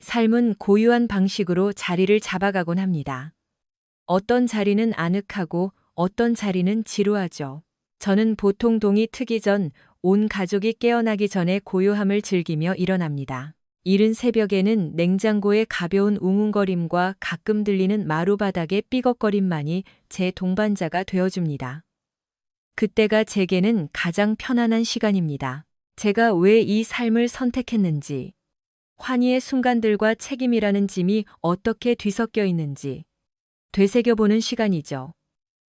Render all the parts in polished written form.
삶은 고유한 방식으로 자리를 잡아가곤 합니다. 어떤 자리는 아늑하고 어떤 자리는 지루하죠. 저는 보통 동이 트기 전 온 가족이 깨어나기 전에 고요함을 즐기며 일어납니다. 이른 새벽에는 냉장고의 가벼운 웅웅거림과 가끔 들리는 마루바닥의 삐걱거림만이 제 동반자가 되어줍니다. 그때가 제게는 가장 편안한 시간입니다. 제가 왜 이 삶을 선택했는지, 환희의 순간들과 책임이라는 짐이 어떻게 뒤섞여 있는지 되새겨보는 시간이죠.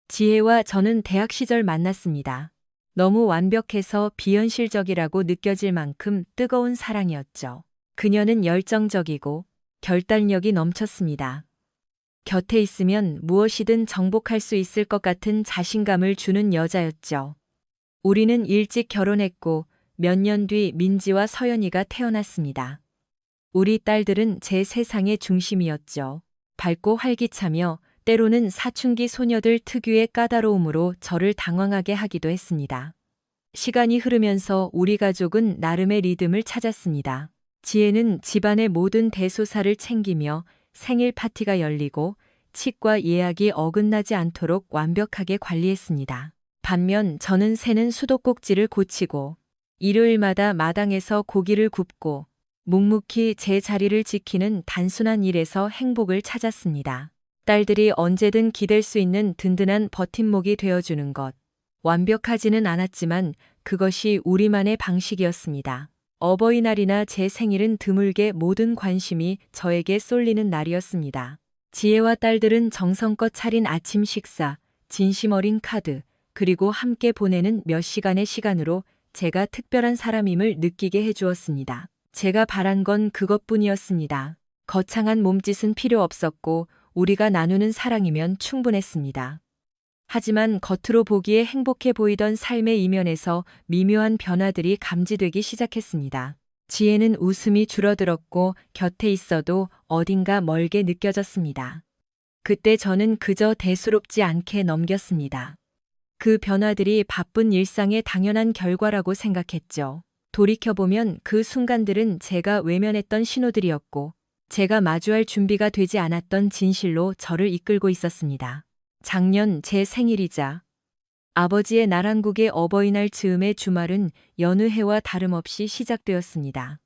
지혜와 저는 대학 시절 만났습니다. 너무 완벽해서 비현실적이라고 느껴질 만큼 뜨거운 사랑이었죠. 그녀는 열정적이고 결단력이 넘쳤습니다. 곁에 있으면 무엇이든 정복할 수 있을 것 같은 자신감을 주는 여자였죠. 우리는 일찍 결혼했고 몇 년 뒤 민지와 서연이가 태어났습니다. 우리 딸들은 제 세상의 중심이었죠. 밝고 활기차며 때로는 사춘기 소녀들 특유의 까다로움으로 저를 당황하게 하기도 했습니다. 시간이 흐르면서 우리 가족은 나름의 리듬을 찾았습니다. 지혜는 집안의 모든 대소사를 챙기며 생일 파티가 열리고 치과 예약이 어긋나지 않도록 완벽하게 관리했습니다. 반면 저는 새는 수도꼭지를 고치고 일요일마다 마당에서 고기를 굽고 묵묵히 제 자리를 지키는 단순한 일에서 행복을 찾았습니다. 딸들이 언제든 기댈 수 있는 든든한 버팀목이 되어주는 것. 완벽하지는 않았지만 그것이 우리만의 방식이었습니다. 어버이날이나 제 생일은 드물게 모든 관심이 저에게 쏠리는 날이었습니다. 지혜와 딸들은 정성껏 차린 아침 식사, 진심 어린 카드, 그리고 함께 보내는 몇 시간의 시간으로 제가 특별한 사람임을 느끼게 해주었습니다. 제가 바란 건 그것뿐이었습니다. 거창한 몸짓은 필요 없었고 우리가 나누는 사랑이면 충분했습니다. 하지만 겉으로 보기에 행복해 보이던 삶의 이면에서 미묘한 변화들이 감지되기 시작했습니다. 지혜는 웃음이 줄어들었고 곁에 있어도 어딘가 멀게 느껴졌습니다. 그때 저는 그저 대수롭지 않게 넘겼습니다. 그 변화들이 바쁜 일상의 당연한 결과라고 생각했죠. 돌이켜보면 그 순간들은 제가 외면했던 신호들이었고 제가 마주할 준비가 되지 않았던 진실로 저를 이끌고 있었습니다. 작년 제 생일이자 아버지의 나란국의 어버이날 즈음의 주말은 여느 해와 다름없이 시작되었습니다.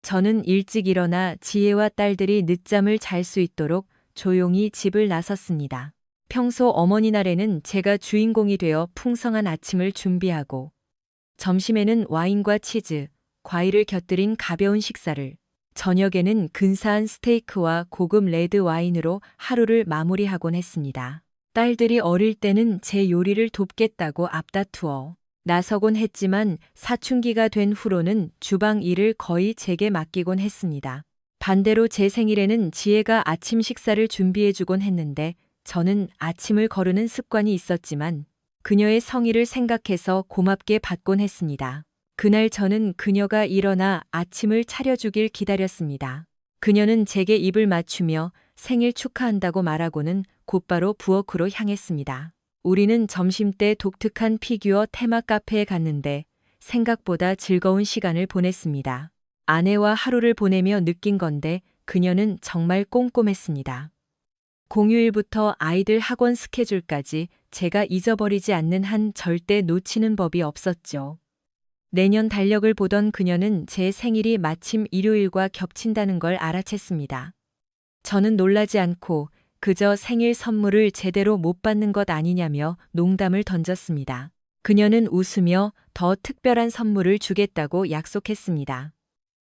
저는 일찍 일어나 지혜와 딸들이 늦잠을 잘 수 있도록 조용히 집을 나섰습니다. 평소 어머니 날에는 제가 주인공이 되어 풍성한 아침을 준비하고 점심에는 와인과 치즈, 과일을 곁들인 가벼운 식사를, 저녁에는 근사한 스테이크와 고급 레드 와인으로 하루를 마무리하곤 했습니다. 딸들이 어릴 때는 제 요리를 돕겠다고 앞다투어 나서곤 했지만 사춘기가 된 후로는 주방 일을 거의 제게 맡기곤 했습니다. 반대로 제 생일에는 지혜가 아침 식사를 준비해주곤 했는데 저는 아침을 거르는 습관이 있었지만 그녀의 성의를 생각해서 고맙게 받곤 했습니다. 그날 저는 그녀가 일어나 아침을 차려주길 기다렸습니다. 그녀는 제게 입을 맞추며 생일 축하한다고 말하고는 곧바로 부엌으로 향했습니다. 우리는 점심때 독특한 피규어 테마 카페에 갔는데 생각보다 즐거운 시간을 보냈습니다. 아내와 하루를 보내며 느낀 건데 그녀는 정말 꼼꼼했습니다. 공휴일부터 아이들 학원 스케줄까지 제가 잊어버리지 않는 한 절대 놓치는 법이 없었죠. 내년 달력을 보던 그녀는 제 생일이 마침 일요일과 겹친다는 걸 알아챘습니다. 저는 놀라지 않고 그저 생일 선물을 제대로 못 받는 것 아니냐며 농담을 던졌습니다. 그녀는 웃으며 더 특별한 선물을 주겠다고 약속했습니다.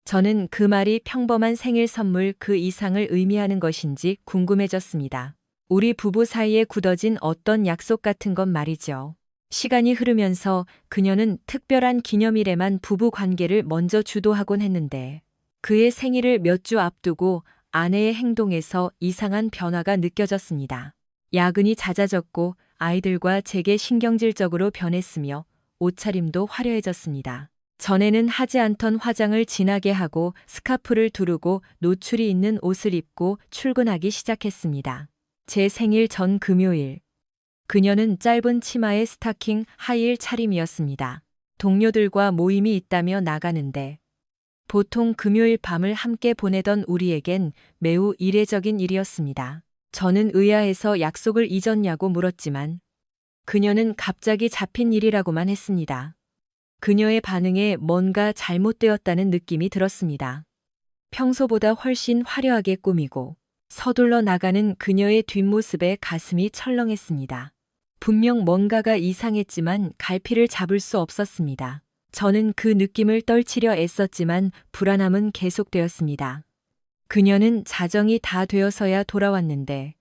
저는 그 말이 평범한 생일 선물 그 이상을 의미하는 것인지 궁금해졌습니다. 우리 부부 사이에 굳어진 어떤 약속 같은 것 말이죠. 시간이 흐르면서 그녀는 특별한 기념일에만 부부 관계를 먼저 주도하곤 했는데 그의 생일을 몇 주 앞두고 아내의 행동에서 이상한 변화가 느껴졌습니다. 야근이 잦아졌고 아이들과 제게 신경질적으로 변했으며 옷차림도 화려해졌습니다. 전에는 하지 않던 화장을 진하게 하고 스카프를 두르고 노출이 있는 옷을 입고 출근하기 시작했습니다. 제 생일 전 금요일. 그녀는 짧은 치마에 스타킹, 하이힐 차림이었습니다. 동료들과 모임이 있다며 나가는데 보통 금요일 밤을 함께 보내던 우리에겐 매우 이례적인 일이었습니다. 저는 의아해서 약속을 잊었냐고 물었지만 그녀는 갑자기 잡힌 일이라고만 했습니다. 그녀의 반응에 뭔가 잘못되었다는 느낌이 들었습니다. 평소보다 훨씬 화려하게 꾸미고 서둘러 나가는 그녀의 뒷모습에 가슴이 철렁했습니다. 분명 뭔가가 이상했지만 갈피를 잡을 수 없었습니다. 저는 그 느낌을 떨치려 애썼지만 불안함은 계속되었습니다. 그녀는 자정이 다 되어서야 돌아왔는데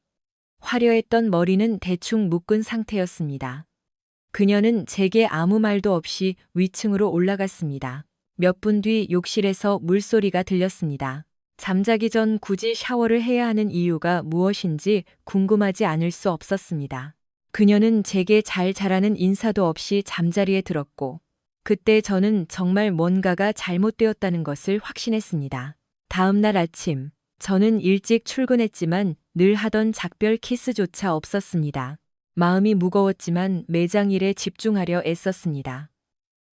화려했던 머리는 대충 묶은 상태였습니다. 그녀는 제게 아무 말도 없이 위층으로 올라갔습니다. 몇 분 뒤 욕실에서 물소리가 들렸습니다. 잠자기 전 굳이 샤워를 해야 하는 이유가 무엇인지 궁금하지 않을 수 없었습니다. 그녀는 제게 잘 자라는 인사도 없이 잠자리에 들었고, 그때 저는 정말 뭔가가 잘못되었다는 것을 확신했습니다. 다음 날 아침, 저는 일찍 출근했지만 늘 하던 작별 키스조차 없었습니다. 마음이 무거웠지만 매장 일에 집중하려 애썼습니다.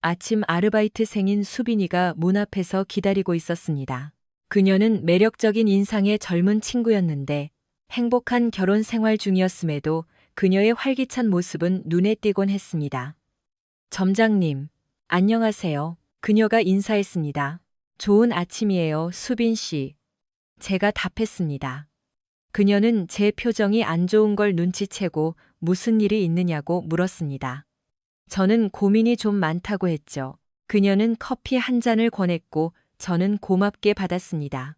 아침 아르바이트생인 수빈이가 문 앞에서 기다리고 있었습니다. 그녀는 매력적인 인상의 젊은 친구였는데 행복한 결혼 생활 중이었음에도 그녀의 활기찬 모습은 눈에 띄곤 했습니다. 점장님, 안녕하세요. 그녀가 인사했습니다. 좋은 아침이에요, 수빈 씨. 제가 답했습니다. 그녀는 제 표정이 안 좋은 걸 눈치채고 무슨 일이 있느냐고 물었습니다. 저는 고민이 좀 많다고 했죠. 그녀는 커피 한 잔을 권했고 저는 고맙게 받았습니다.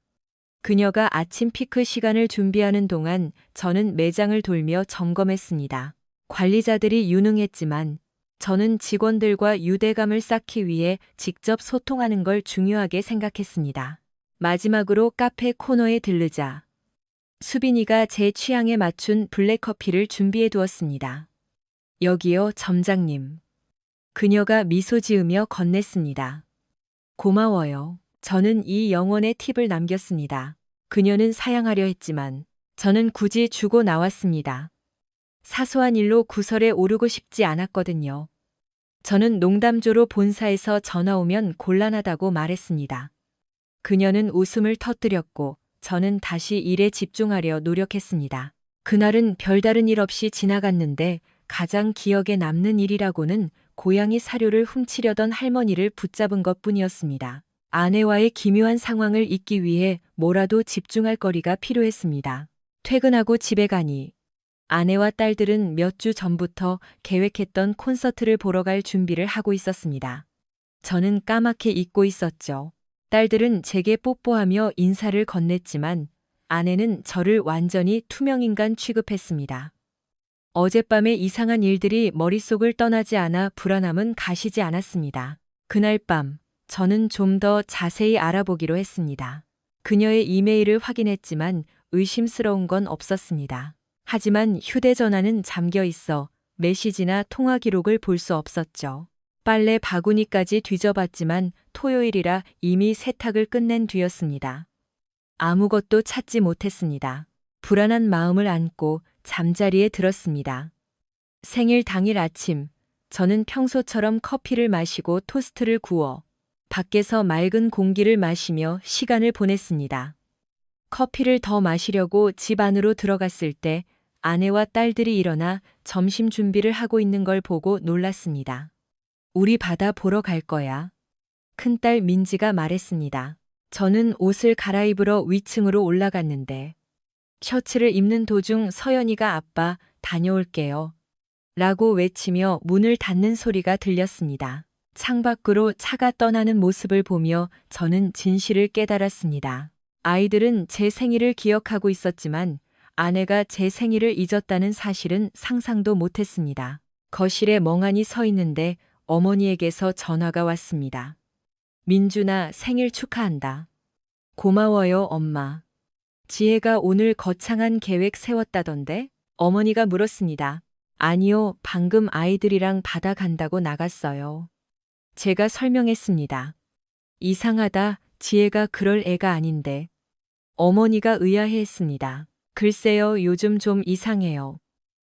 그녀가 아침 피크 시간을 준비하는 동안 저는 매장을 돌며 점검했습니다. 관리자들이 유능했지만 저는 직원들과 유대감을 쌓기 위해 직접 소통하는 걸 중요하게 생각했습니다. 마지막으로 카페 코너에 들르자 수빈이가 제 취향에 맞춘 블랙커피를 준비해 두었습니다. 여기요, 점장님. 그녀가 미소 지으며 건넸습니다. 고마워요. 저는 이 영혼의 팁을 남겼습니다. 그녀는 사양하려 했지만 저는 굳이 주고 나왔습니다. 사소한 일로 구설에 오르고 싶지 않았거든요. 저는 농담조로 본사에서 전화 오면 곤란하다고 말했습니다. 그녀는 웃음을 터뜨렸고 저는 다시 일에 집중하려 노력했습니다. 그날은 별다른 일 없이 지나갔는데 가장 기억에 남는 일이라고는 고양이 사료를 훔치려던 할머니를 붙잡은 것뿐이었습니다. 아내와의 기묘한 상황을 잊기 위해 뭐라도 집중할 거리가 필요했습니다. 퇴근하고 집에 가니 아내와 딸들은 몇 주 전부터 계획했던 콘서트를 보러 갈 준비를 하고 있었습니다. 저는 까맣게 잊고 있었죠. 딸들은 제게 뽀뽀하며 인사를 건넸지만 아내는 저를 완전히 투명인간 취급했습니다. 어젯밤의 이상한 일들이 머릿속을 떠나지 않아 불안함은 가시지 않았습니다. 그날 밤, 저는 좀 더 자세히 알아보기로 했습니다. 그녀의 이메일을 확인했지만 의심스러운 건 없었습니다. 하지만 휴대전화는 잠겨 있어 메시지나 통화 기록을 볼 수 없었죠. 빨래 바구니까지 뒤져봤지만 토요일이라 이미 세탁을 끝낸 뒤였습니다. 아무것도 찾지 못했습니다. 불안한 마음을 안고 잠자리에 들었습니다. 생일 당일 아침, 저는 평소처럼 커피를 마시고 토스트를 구워 밖에서 맑은 공기를 마시며 시간을 보냈습니다. 커피를 더 마시려고 집 안으로 들어갔을 때 아내와 딸들이 일어나 점심 준비를 하고 있는 걸 보고 놀랐습니다. 우리 바다 보러 갈 거야. 큰딸 민지가 말했습니다. 저는 옷을 갈아입으러 위층으로 올라갔는데 셔츠를 입는 도중 서연이가 아빠 다녀올게요. 라고 외치며 문을 닫는 소리가 들렸습니다. 창밖으로 차가 떠나는 모습을 보며 저는 진실을 깨달았습니다. 아이들은 제 생일을 기억하고 있었지만 아내가 제 생일을 잊었다는 사실은 상상도 못했습니다. 거실에 멍하니 서 있는데 어머니에게서 전화가 왔습니다. 민준아, 생일 축하한다. 고마워요, 엄마. 지혜가 오늘 거창한 계획 세웠다던데? 어머니가 물었습니다. 아니요, 방금 아이들이랑 바다 간다고 나갔어요. 제가 설명했습니다. 이상하다, 지혜가 그럴 애가 아닌데. 어머니가 의아해했습니다. 글쎄요, 요즘 좀 이상해요.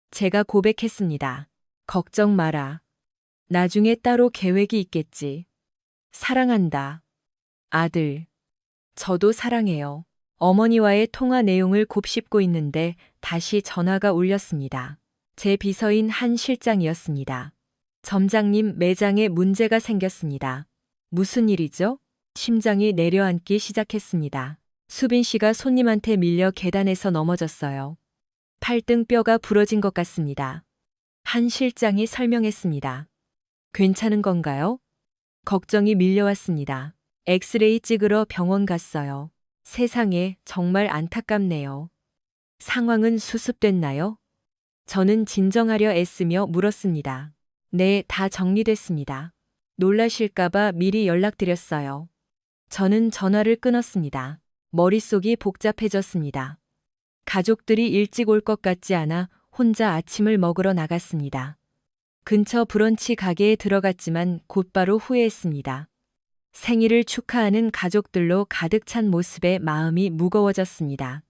제가 고백했습니다. 걱정 마라. 나중에 따로 계획이 있겠지. 사랑한다. 아들, 저도 사랑해요. 어머니와의 통화 내용을 곱씹고 있는데 다시 전화가 울렸습니다. 제 비서인 한 실장이었습니다. 점장님, 매장에 문제가 생겼습니다. 무슨 일이죠? 심장이 내려앉기 시작했습니다. 수빈 씨가 손님한테 밀려 계단에서 넘어졌어요. 팔등 뼈가 부러진 것 같습니다. 한 실장이 설명했습니다. 괜찮은 건가요? 걱정이 밀려왔습니다. 엑스레이 찍으러 병원 갔어요. 세상에, 정말 안타깝네요. 상황은 수습됐나요? 저는 진정하려 애쓰며 물었습니다. 네, 다 정리됐습니다. 놀라실까봐 미리 연락드렸어요. 저는 전화를 끊었습니다. 머릿속이 복잡해졌습니다. 가족들이 일찍 올 것 같지 않아 혼자 아침을 먹으러 나갔습니다. 근처 브런치 가게에 들어갔지만 곧바로 후회했습니다. 생일을 축하하는 가족들로 가득 찬 모습에 마음이 무거워졌습니다.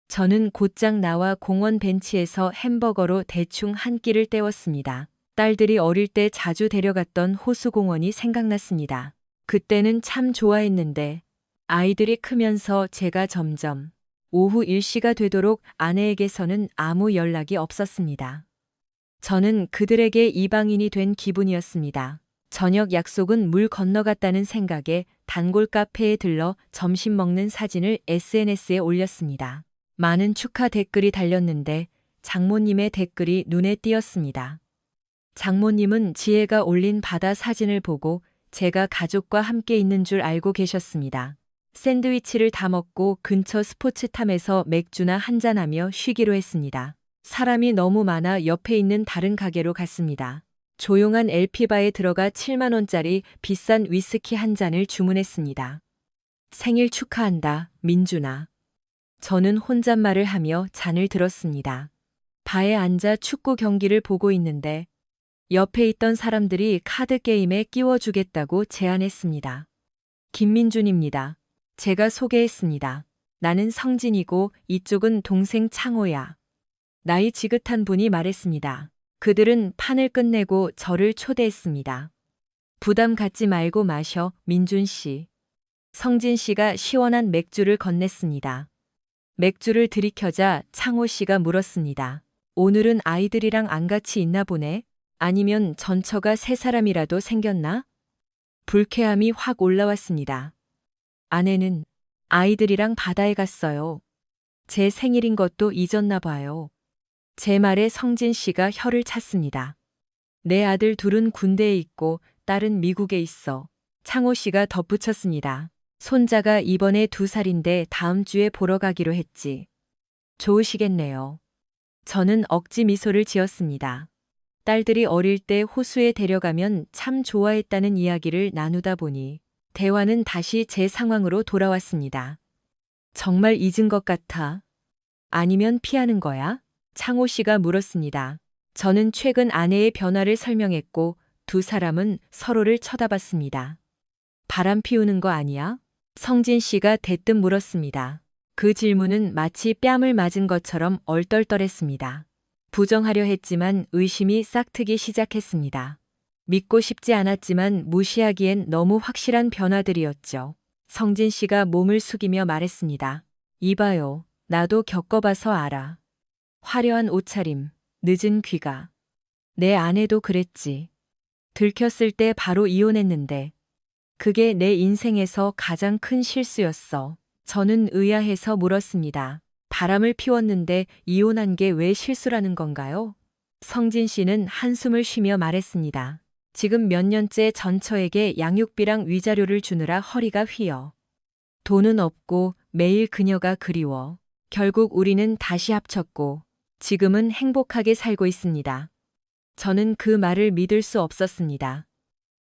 저는 곧장 나와 공원 벤치에서 햄버거로 대충 한 끼를 때웠습니다. 딸들이 어릴 때 자주 데려갔던 호수공원이 생각났습니다. 그때는 참 좋아했는데 아이들이 크면서 제가 점점 오후 일시가 되도록 아내에게서는 아무 연락이 없었습니다. 저는 그들에게 이방인이 된 기분이었습니다. 저녁 약속은 물 건너갔다는 생각에 단골 카페에 들러 점심 먹는 사진을 SNS에 올렸습니다. 많은 축하 댓글이 달렸는데 장모님의 댓글이 눈에 띄었습니다. 장모님은 지혜가 올린 바다 사진을 보고 제가 가족과 함께 있는 줄 알고 계셨습니다. 샌드위치를 다 먹고 근처 스포츠탐에서 맥주나 한잔하며 쉬기로 했습니다. 사람이 너무 많아 옆에 있는 다른 가게로 갔습니다. 조용한 LP바에 들어가 7만 원짜리 비싼 위스키 한 잔을 주문했습니다. 생일 축하한다, 민준아. 저는 혼잣말을 하며 잔을 들었습니다. 바에 앉아 축구 경기를 보고 있는데 옆에 있던 사람들이 카드 게임에 끼워주겠다고 제안했습니다. 김민준입니다. 제가 소개했습니다. 나는 성진이고 이쪽은 동생 창호야. 나이 지긋한 분이 말했습니다. 그들은 판을 끝내고 저를 초대했습니다. 부담 갖지 말고 마셔, 민준 씨. 성진 씨가 시원한 맥주를 건넸습니다. 맥주를 들이켜자 창호 씨가 물었습니다. 오늘은 아이들이랑 안 같이 있나 보네? 아니면 전처가 세 사람이라도 생겼나? 불쾌함이 확 올라왔습니다. 아내는 아이들이랑 바다에 갔어요. 제 생일인 것도 잊었나 봐요. 제 말에 성진 씨가 혀를 찼습니다. 내 아들 둘은 군대에 있고 딸은 미국에 있어. 창호 씨가 덧붙였습니다. 손자가 이번에 2살인데 다음 주에 보러 가기로 했지. 좋으시겠네요. 저는 억지 미소를 지었습니다. 딸들이 어릴 때 호수에 데려가면 참 좋아했다는 이야기를 나누다 보니 대화는 다시 제 상황으로 돌아왔습니다. 정말 잊은 것 같아. 아니면 피하는 거야? 창호 씨가 물었습니다. 저는 최근 아내의 변화를 설명했고 두 사람은 서로를 쳐다봤습니다. 바람 피우는 거 아니야? 성진 씨가 대뜸 물었습니다. 그 질문은 마치 뺨을 맞은 것처럼 얼떨떨했습니다. 부정하려 했지만 의심이 싹트기 시작했습니다. 믿고 싶지 않았지만 무시하기엔 너무 확실한 변화들이었죠. 성진 씨가 몸을 숙이며 말했습니다. 이봐요. 나도 겪어봐서 알아. 화려한 옷차림, 늦은 귀가. 내 아내도 그랬지. 들켰을 때 바로 이혼했는데 그게 내 인생에서 가장 큰 실수였어. 저는 의아해서 물었습니다. 바람을 피웠는데 이혼한 게 왜 실수라는 건가요? 성진 씨는 한숨을 쉬며 말했습니다. 지금 몇 년째 전처에게 양육비랑 위자료를 주느라 허리가 휘어. 돈은 없고 매일 그녀가 그리워. 결국 우리는 다시 합쳤고 지금은 행복하게 살고 있습니다. 저는 그 말을 믿을 수 없었습니다.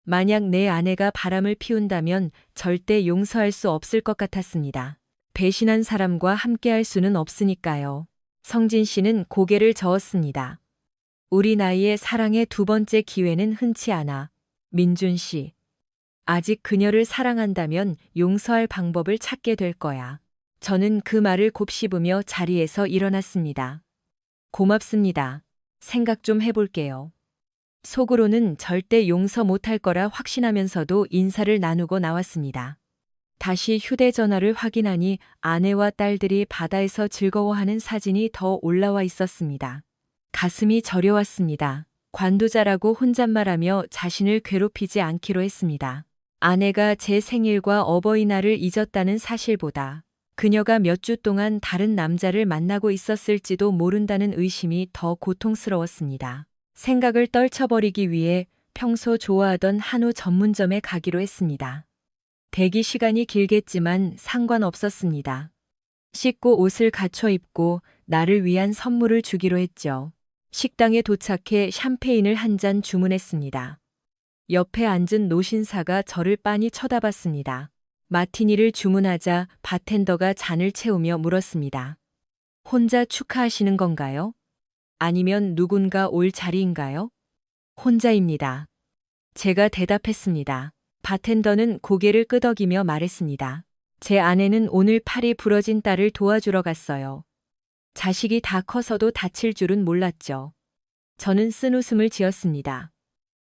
만약 내 아내가 바람을 피운다면 절대 용서할 수 없을 것 같았습니다. 배신한 사람과 함께할 수는 없으니까요. 성진 씨는 고개를 저었습니다. 우리 나이에 사랑의 두 번째 기회는 흔치 않아. 민준 씨. 아직 그녀를 사랑한다면 용서할 방법을 찾게 될 거야. 저는 그 말을 곱씹으며 자리에서 일어났습니다. 고맙습니다. 생각 좀 해볼게요. 속으로는 절대 용서 못할 거라 확신하면서도 인사를 나누고 나왔습니다. 다시 휴대전화를 확인하니 아내와 딸들이 바다에서 즐거워하는 사진이 더 올라와 있었습니다. 가슴이 저려왔습니다. 관두자라고 혼잣말하며 자신을 괴롭히지 않기로 했습니다. 아내가 제 생일과 어버이날을 잊었다는 사실보다 그녀가 몇 주 동안 다른 남자를 만나고 있었을지도 모른다는 의심이 더 고통스러웠습니다. 생각을 떨쳐버리기 위해 평소 좋아하던 한우 전문점에 가기로 했습니다. 대기 시간이 길겠지만 상관없었습니다. 씻고 옷을 갖춰 입고 나를 위한 선물을 주기로 했죠. 식당에 도착해 샴페인을 한 잔 주문했습니다. 옆에 앉은 노신사가 저를 빤히 쳐다봤습니다. 마티니를 주문하자 바텐더가 잔을 채우며 물었습니다. 혼자 축하하시는 건가요? 아니면 누군가 올 자리인가요? 혼자입니다. 제가 대답했습니다. 바텐더는 고개를 끄덕이며 말했습니다. 제 아내는 오늘 팔이 부러진 딸을 도와주러 갔어요. 자식이 다 커서도 다칠 줄은 몰랐죠. 저는 쓴웃음을 지었습니다.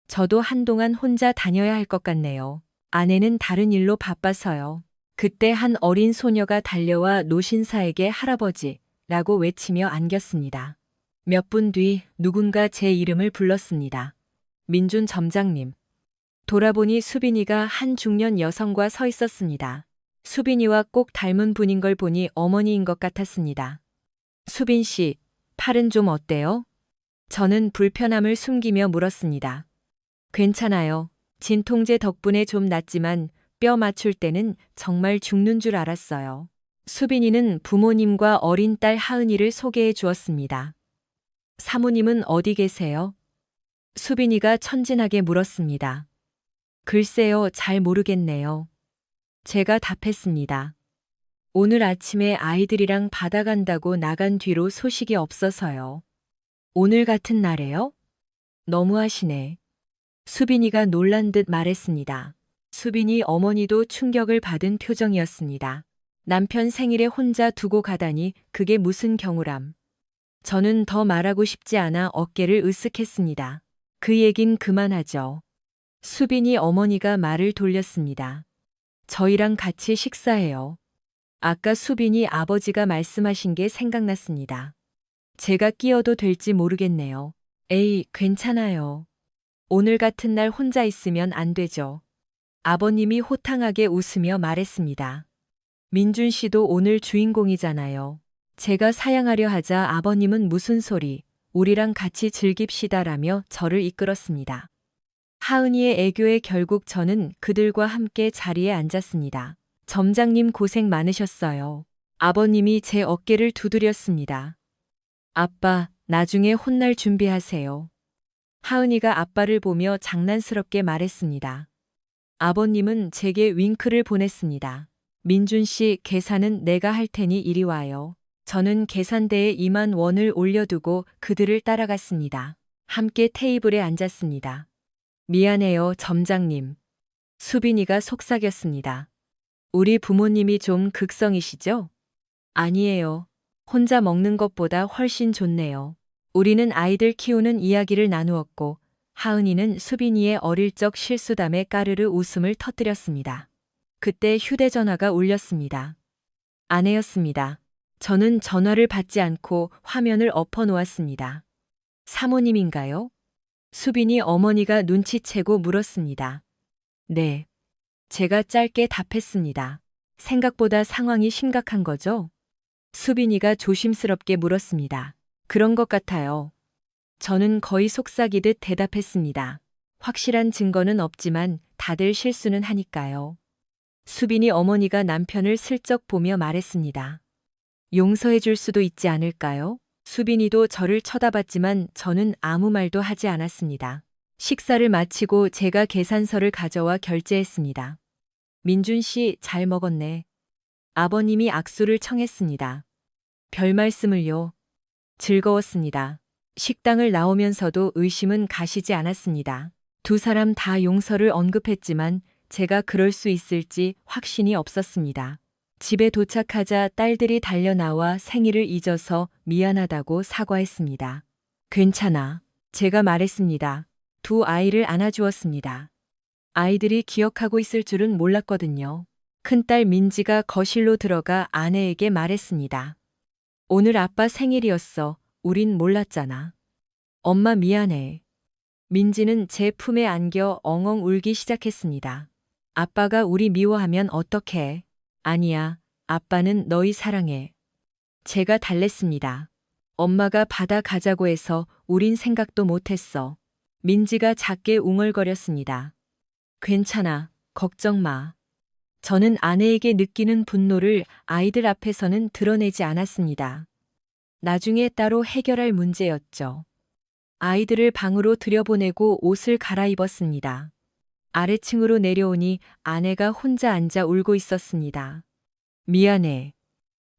저도 한동안 혼자 다녀야 할 것 같네요. 아내는 다른 일로 바빠서요. 그때 한 어린 소녀가 달려와 노신사에게 할아버지라고 외치며 안겼습니다. 몇 분 뒤 누군가 제 이름을 불렀습니다. 민준 점장님. 돌아보니 수빈이가 한 중년 여성과 서 있었습니다. 수빈이와 꼭 닮은 분인 걸 보니 어머니인 것 같았습니다. 수빈 씨, 팔은 좀 어때요? 저는 불편함을 숨기며 물었습니다. 괜찮아요. 진통제 덕분에 좀 낫지만 뼈 맞출 때는 정말 죽는 줄 알았어요. 수빈이는 부모님과 어린 딸 하은이를 소개해 주었습니다. 사모님은 어디 계세요? 수빈이가 천진하게 물었습니다. 글쎄요, 잘 모르겠네요. 제가 답했습니다. 오늘 아침에 아이들이랑 바다 간다고 나간 뒤로 소식이 없어서요. 오늘 같은 날에요? 너무하시네. 수빈이가 놀란 듯 말했습니다. 수빈이 어머니도 충격을 받은 표정이었습니다. 남편 생일에 혼자 두고 가다니 그게 무슨 경우람. 저는 더 말하고 싶지 않아 어깨를 으쓱했습니다. 그 얘긴 그만하죠. 수빈이 어머니가 말을 돌렸습니다. 저희랑 같이 식사해요. 아까 수빈이 아버지가 말씀하신 게 생각났습니다. 제가 끼어도 될지 모르겠네요. 에이, 괜찮아요. 오늘 같은 날 혼자 있으면 안 되죠. 아버님이 호탕하게 웃으며 말했습니다. 민준 씨도 오늘 주인공이잖아요. 제가 사양하려 하자 아버님은 무슨 소리, 우리랑 같이 즐깁시다라며 저를 이끌었습니다. 하은이의 애교에 결국 저는 그들과 함께 자리에 앉았습니다. 점장님 고생 많으셨어요. 아버님이 제 어깨를 두드렸습니다. 아빠, 나중에 혼날 준비하세요. 하은이가 아빠를 보며 장난스럽게 말했습니다. 아버님은 제게 윙크를 보냈습니다. 민준 씨, 계산은 내가 할 테니 이리 와요. 저는 계산대에 2만 원을 올려두고 그들을 따라갔습니다. 함께 테이블에 앉았습니다. 미안해요, 점장님. 수빈이가 속삭였습니다. 우리 부모님이 좀 극성이시죠? 아니에요. 혼자 먹는 것보다 훨씬 좋네요. 우리는 아이들 키우는 이야기를 나누었고 하은이는 수빈이의 어릴 적 실수담에 까르르 웃음을 터뜨렸습니다. 그때 휴대전화가 울렸습니다. 아내였습니다. 저는 전화를 받지 않고 화면을 엎어놓았습니다. 사모님인가요? 수빈이 어머니가 눈치채고 물었습니다. 네. 제가 짧게 답했습니다. 생각보다 상황이 심각한 거죠? 수빈이가 조심스럽게 물었습니다. 그런 것 같아요. 저는 거의 속삭이듯 대답했습니다. 확실한 증거는 없지만 다들 실수는 하니까요. 수빈이 어머니가 남편을 슬쩍 보며 말했습니다. 용서해 줄 수도 있지 않을까요? 수빈이도 저를 쳐다봤지만 저는 아무 말도 하지 않았습니다. 식사를 마치고 제가 계산서를 가져와 결제했습니다. 민준 씨, 잘 먹었네. 아버님이 악수를 청했습니다. 별 말씀을요. 즐거웠습니다. 식당을 나오면서도 의심은 가시지 않았습니다. 두 사람 다 용서를 언급했지만 제가 그럴 수 있을지 확신이 없었습니다. 집에 도착하자 딸들이 달려나와 생일을 잊어서 미안하다고 사과했습니다. 괜찮아. 제가 말했습니다. 두 아이를 안아주었습니다. 아이들이 기억하고 있을 줄은 몰랐거든요. 큰딸 민지가 거실로 들어가 아내에게 말했습니다. 오늘 아빠 생일이었어. 우린 몰랐잖아. 엄마 미안해. 민지는 제 품에 안겨 엉엉 울기 시작했습니다. 아빠가 우리 미워하면 어떡해? 아니야. 아빠는 너희 사랑해. 제가 달랬습니다. 엄마가 바다 가자고 해서 우린 생각도 못했어. 민지가 작게 웅얼거렸습니다. 괜찮아. 걱정 마. 저는 아내에게 느끼는 분노를 아이들 앞에서는 드러내지 않았습니다. 나중에 따로 해결할 문제였죠. 아이들을 방으로 들여보내고 옷을 갈아입었습니다. 아래층으로 내려오니 아내가 혼자 앉아 울고 있었습니다. 미안해.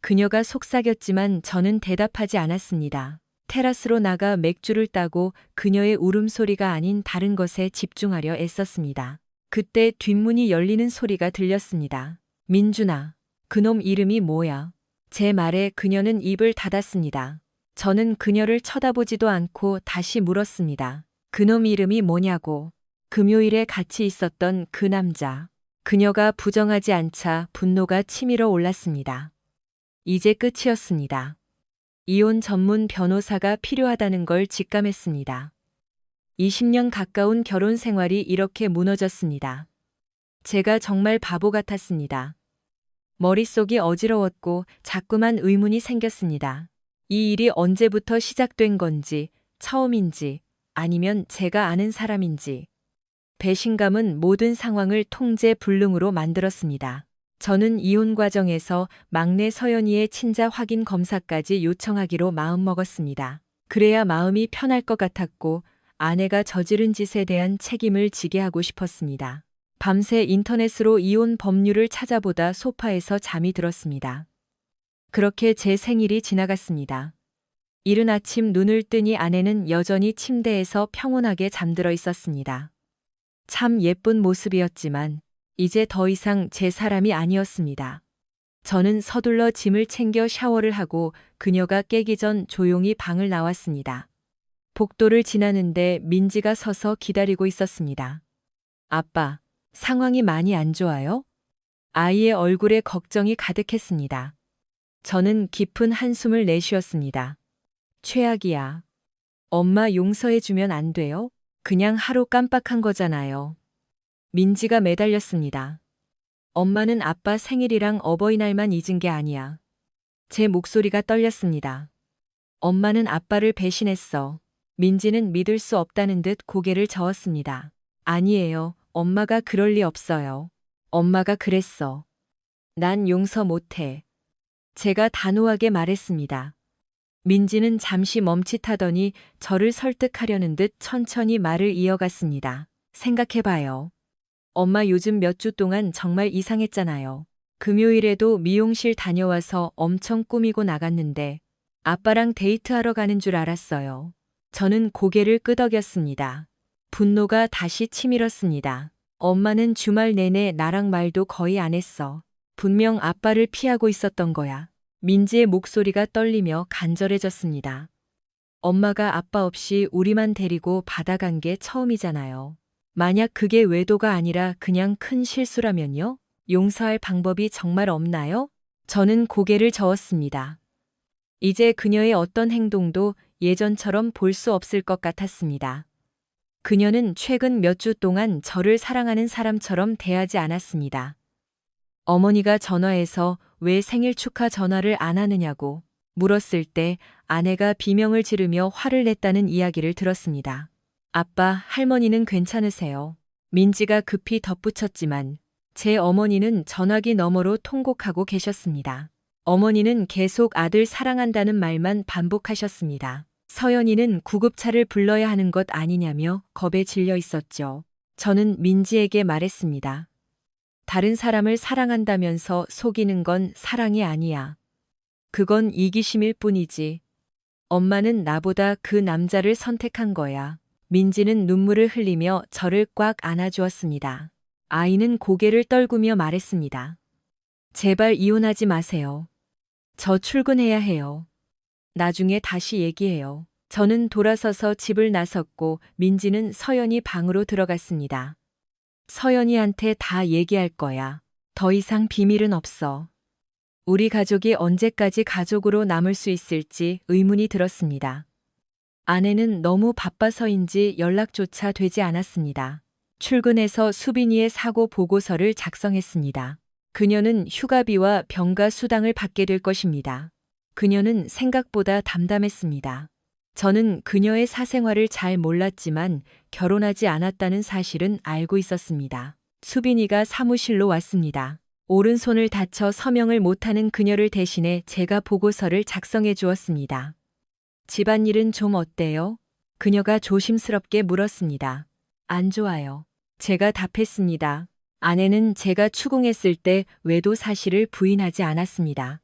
그녀가 속삭였지만 저는 대답하지 않았습니다. 테라스로 나가 맥주를 따고 그녀의 울음소리가 아닌 다른 것에 집중하려 애썼습니다. 그때 뒷문이 열리는 소리가 들렸습니다. 민준아, 그놈 이름이 뭐야? 제 말에 그녀는 입을 닫았습니다. 저는 그녀를 쳐다보지도 않고 다시 물었습니다. 그놈 이름이 뭐냐고. 금요일에 같이 있었던 그 남자. 그녀가 부정하지 않자 분노가 치밀어 올랐습니다. 이제 끝이었습니다. 이혼 전문 변호사가 필요하다는 걸 직감했습니다. 20년 가까운 결혼 생활이 이렇게 무너졌습니다. 제가 정말 바보 같았습니다. 머릿속이 어지러웠고 자꾸만 의문이 생겼습니다. 이 일이 언제부터 시작된 건지, 처음인지, 아니면 제가 아는 사람인지. 배신감은 모든 상황을 통제 불능으로 만들었습니다. 저는 이혼 과정에서 막내 서연이의 친자 확인 검사까지 요청하기로 마음먹었습니다. 그래야 마음이 편할 것 같았고 아내가 저지른 짓에 대한 책임을 지게 하고 싶었습니다. 밤새 인터넷으로 이혼 법률을 찾아보다 소파에서 잠이 들었습니다. 그렇게 제 생일이 지나갔습니다. 이른 아침 눈을 뜨니 아내는 여전히 침대에서 평온하게 잠들어 있었습니다. 참 예쁜 모습이었지만 이제 더 이상 제 사람이 아니었습니다. 저는 서둘러 짐을 챙겨 샤워를 하고 그녀가 깨기 전 조용히 방을 나왔습니다. 복도를 지나는데 민지가 서서 기다리고 있었습니다. 아빠, 상황이 많이 안 좋아요? 아이의 얼굴에 걱정이 가득했습니다. 저는 깊은 한숨을 내쉬었습니다. 최악이야. 엄마 용서해주면 안 돼요? 그냥 하루 깜빡한 거잖아요. 민지가 매달렸습니다. 엄마는 아빠 생일이랑 어버이날만 잊은 게 아니야. 제 목소리가 떨렸습니다. 엄마는 아빠를 배신했어. 민지는 믿을 수 없다는 듯 고개를 저었습니다. 아니에요. 엄마가 그럴 리 없어요. 엄마가 그랬어. 난 용서 못해. 제가 단호하게 말했습니다. 민지는 잠시 멈칫하더니 저를 설득하려는 듯 천천히 말을 이어갔습니다. 생각해봐요. 엄마 요즘 몇 주 동안 정말 이상했잖아요. 금요일에도 미용실 다녀와서 엄청 꾸미고 나갔는데 아빠랑 데이트하러 가는 줄 알았어요. 저는 고개를 끄덕였습니다. 분노가 다시 치밀었습니다. 엄마는 주말 내내 나랑 말도 거의 안 했어. 분명 아빠를 피하고 있었던 거야. 민지의 목소리가 떨리며 간절해졌습니다. 엄마가 아빠 없이 우리만 데리고 바다 간 게 처음이잖아요. 만약 그게 외도가 아니라 그냥 큰 실수라면요? 용서할 방법이 정말 없나요? 저는 고개를 저었습니다. 이제 그녀의 어떤 행동도 예전처럼 볼 수 없을 것 같았습니다. 그녀는 최근 몇 주 동안 저를 사랑하는 사람처럼 대하지 않았습니다. 어머니가 전화해서 왜 생일 축하 전화를 안 하느냐고 물었을 때 아내가 비명을 지르며 화를 냈다는 이야기를 들었습니다. 아빠, 할머니는 괜찮으세요? 민지가 급히 덧붙였지만 제 어머니는 전화기 너머로 통곡하고 계셨습니다. 어머니는 계속 아들 사랑한다는 말만 반복하셨습니다. 서연이는 구급차를 불러야 하는 것 아니냐며 겁에 질려 있었죠. 저는 민지에게 말했습니다. 다른 사람을 사랑한다면서 속이는 건 사랑이 아니야. 그건 이기심일 뿐이지. 엄마는 나보다 그 남자를 선택한 거야. 민지는 눈물을 흘리며 저를 꽉 안아주었습니다. 아이는 고개를 떨구며 말했습니다. 제발 이혼하지 마세요. 저 출근해야 해요. 나중에 다시 얘기해요. 저는 돌아서서 집을 나섰고 민지는 서연이 방으로 들어갔습니다. 서연이한테 다 얘기할 거야. 더 이상 비밀은 없어. 우리 가족이 언제까지 가족으로 남을 수 있을지 의문이 들었습니다. 아내는 너무 바빠서인지 연락조차 되지 않았습니다. 출근해서 수빈이의 사고 보고서를 작성했습니다. 그녀는 휴가비와 병가 수당을 받게 될 것입니다. 그녀는 생각보다 담담했습니다. 저는 그녀의 사생활을 잘 몰랐지만 결혼하지 않았다는 사실은 알고 있었습니다. 수빈이가 사무실로 왔습니다. 오른손을 다쳐 서명을 못하는 그녀를 대신해 제가 보고서를 작성해 주었습니다. 집안일은 좀 어때요? 그녀가 조심스럽게 물었습니다. 안 좋아요. 제가 답했습니다. 아내는 제가 추궁했을 때 외도 사실을 부인하지 않았습니다.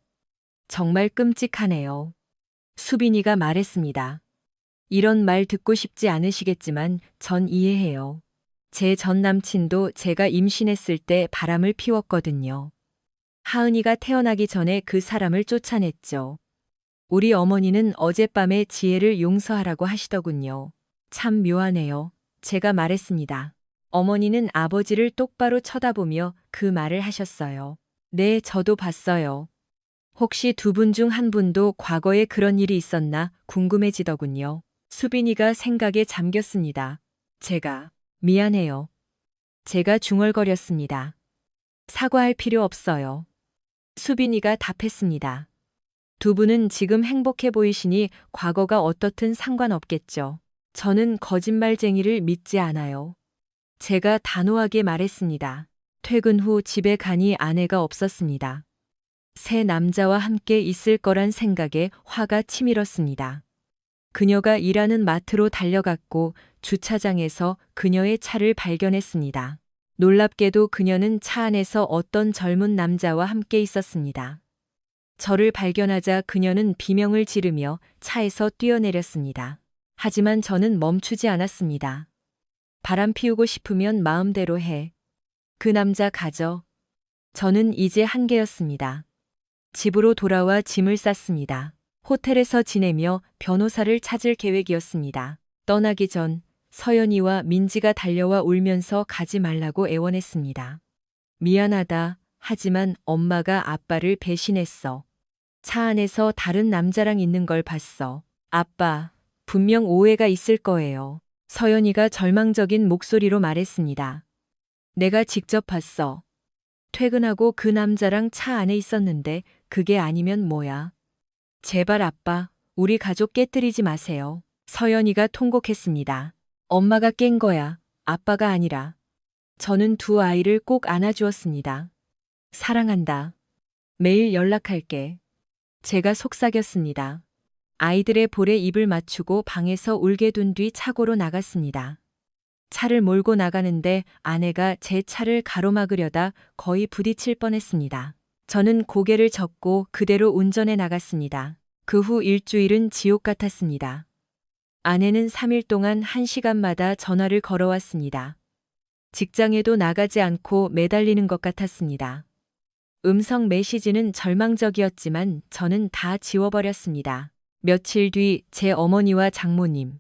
정말 끔찍하네요. 수빈이가 말했습니다. 이런 말 듣고 싶지 않으시겠지만 전 이해해요. 제 전 남친도 제가 임신했을 때 바람을 피웠거든요. 하은이가 태어나기 전에 그 사람을 쫓아냈죠. 우리 어머니는 어젯밤에 지혜를 용서하라고 하시더군요. 참 묘하네요. 제가 말했습니다. 어머니는 아버지를 똑바로 쳐다보며 그 말을 하셨어요. 네, 저도 봤어요. 혹시 두 분 중 한 분도 과거에 그런 일이 있었나 궁금해지더군요. 수빈이가 생각에 잠겼습니다. 제가 미안해요. 제가 중얼거렸습니다. 사과할 필요 없어요. 수빈이가 답했습니다. 두 분은 지금 행복해 보이시니 과거가 어떻든 상관없겠죠. 저는 거짓말쟁이를 믿지 않아요. 제가 단호하게 말했습니다. 퇴근 후 집에 가니 아내가 없었습니다. 새 남자와 함께 있을 거란 생각에 화가 치밀었습니다. 그녀가 일하는 마트로 달려갔고 주차장에서 그녀의 차를 발견했습니다. 놀랍게도 그녀는 차 안에서 어떤 젊은 남자와 함께 있었습니다. 저를 발견하자 그녀는 비명을 지르며 차에서 뛰어내렸습니다. 하지만 저는 멈추지 않았습니다. 바람 피우고 싶으면 마음대로 해. 그 남자 가져. 저는 이제 한계였습니다. 집으로 돌아와 짐을 쌌습니다. 호텔에서 지내며 변호사를 찾을 계획이었습니다. 떠나기 전 서연이와 민지가 달려와 울면서 가지 말라고 애원했습니다. 미안하다. 하지만 엄마가 아빠를 배신했어. 차 안에서 다른 남자랑 있는 걸 봤어. 아빠, 분명 오해가 있을 거예요. 서연이가 절망적인 목소리로 말했습니다. 내가 직접 봤어. 퇴근하고 그 남자랑 차 안에 있었는데 그게 아니면 뭐야. 제발 아빠, 우리 가족 깨뜨리지 마세요. 서연이가 통곡했습니다. 엄마가 깬 거야. 아빠가 아니라. 저는 두 아이를 꼭 안아주었습니다. 사랑한다. 매일 연락할게. 제가 속삭였습니다. 아이들의 볼에 입을 맞추고 방에서 울게 둔 뒤 차고로 나갔습니다. 차를 몰고 나가는데 아내가 제 차를 가로막으려다 거의 부딪힐 뻔했습니다. 저는 고개를 젓고 그대로 운전해 나갔습니다. 그 후 일주일은 지옥 같았습니다. 아내는 3일 동안 1시간마다 전화를 걸어왔습니다. 직장에도 나가지 않고 매달리는 것 같았습니다. 음성 메시지는 절망적이었지만 저는 다 지워버렸습니다. 며칠 뒤 제 어머니와 장모님,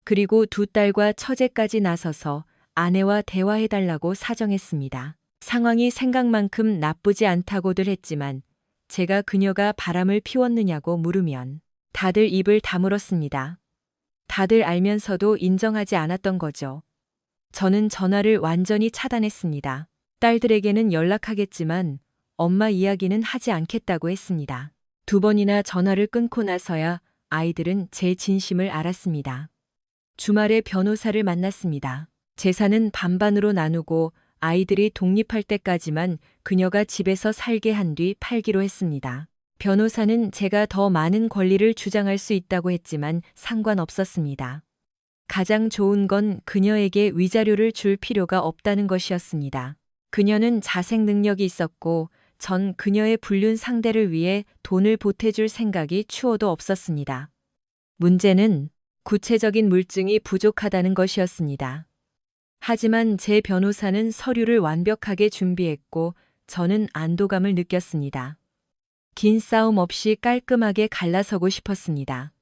그리고 두 딸과 처제까지 나서서 아내와 대화해달라고 사정했습니다. 상황이 생각만큼 나쁘지 않다고들 했지만 제가 그녀가 바람을 피웠느냐고 물으면 다들 입을 다물었습니다. 다들 알면서도 인정하지 않았던 거죠. 저는 전화를 완전히 차단했습니다. 딸들에게는 연락하겠지만 엄마 이야기는 하지 않겠다고 했습니다. 2번이나 전화를 끊고 나서야 아이들은 제 진심을 알았습니다. 주말에 변호사를 만났습니다. 재산은 반반으로 나누고 아이들이 독립할 때까지만 그녀가 집에서 살게 한 뒤 팔기로 했습니다. 변호사는 제가 더 많은 권리를 주장할 수 있다고 했지만 상관없었습니다. 가장 좋은 건 그녀에게 위자료를 줄 필요가 없다는 것이었습니다. 그녀는 자생 능력이 있었고 전 그녀의 불륜 상대를 위해 돈을 보태줄 생각이 추호도 없었습니다. 문제는 구체적인 물증이 부족하다는 것이었습니다. 하지만 제 변호사는 서류를 완벽하게 준비했고 저는 안도감을 느꼈습니다. 긴 싸움 없이 깔끔하게 갈라서고 싶었습니다.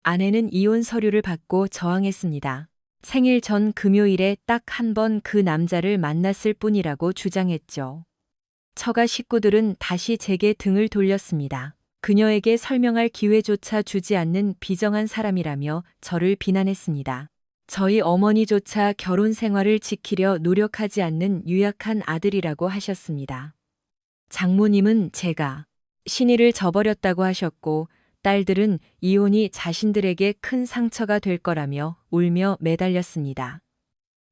아내는 이혼 서류를 받고 저항했습니다. 생일 전 금요일에 딱 한 번 그 남자를 만났을 뿐이라고 주장했죠. 처가 식구들은 다시 제게 등을 돌렸습니다. 그녀에게 설명할 기회조차 주지 않는 비정한 사람이라며 저를 비난했습니다. 저희 어머니조차 결혼 생활을 지키려 노력하지 않는 유약한 아들이라고 하셨습니다. 장모님은 제가 신의를 저버렸다고 하셨고, 딸들은 이혼이 자신들에게 큰 상처가 될 거라며 울며 매달렸습니다.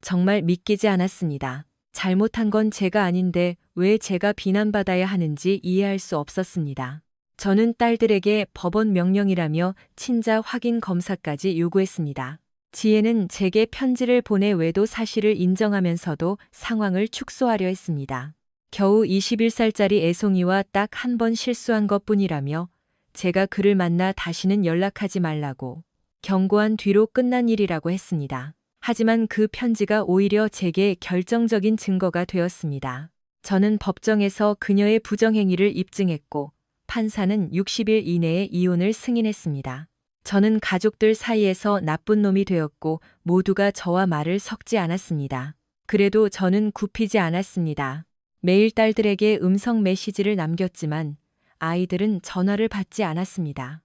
정말 믿기지 않았습니다. 잘못한 건 제가 아닌데 왜 제가 비난받아야 하는지 이해할 수 없었습니다. 저는 딸들에게 법원 명령이라며 친자 확인 검사까지 요구했습니다. 지혜는 제게 편지를 보내 외도 사실을 인정하면서도 상황을 축소하려 했습니다. 겨우 21살짜리 애송이와 딱 한 번 실수한 것뿐이라며 제가 그를 만나 다시는 연락하지 말라고 경고한 뒤로 끝난 일이라고 했습니다. 하지만 그 편지가 오히려 제게 결정적인 증거가 되었습니다. 저는 법정에서 그녀의 부정행위를 입증했고 판사는 60일 이내에 이혼을 승인했습니다. 저는 가족들 사이에서 나쁜 놈이 되었고 모두가 저와 말을 섞지 않았습니다. 그래도 저는 굽히지 않았습니다. 매일 딸들에게 음성 메시지를 남겼지만 아이들은 전화를 받지 않았습니다.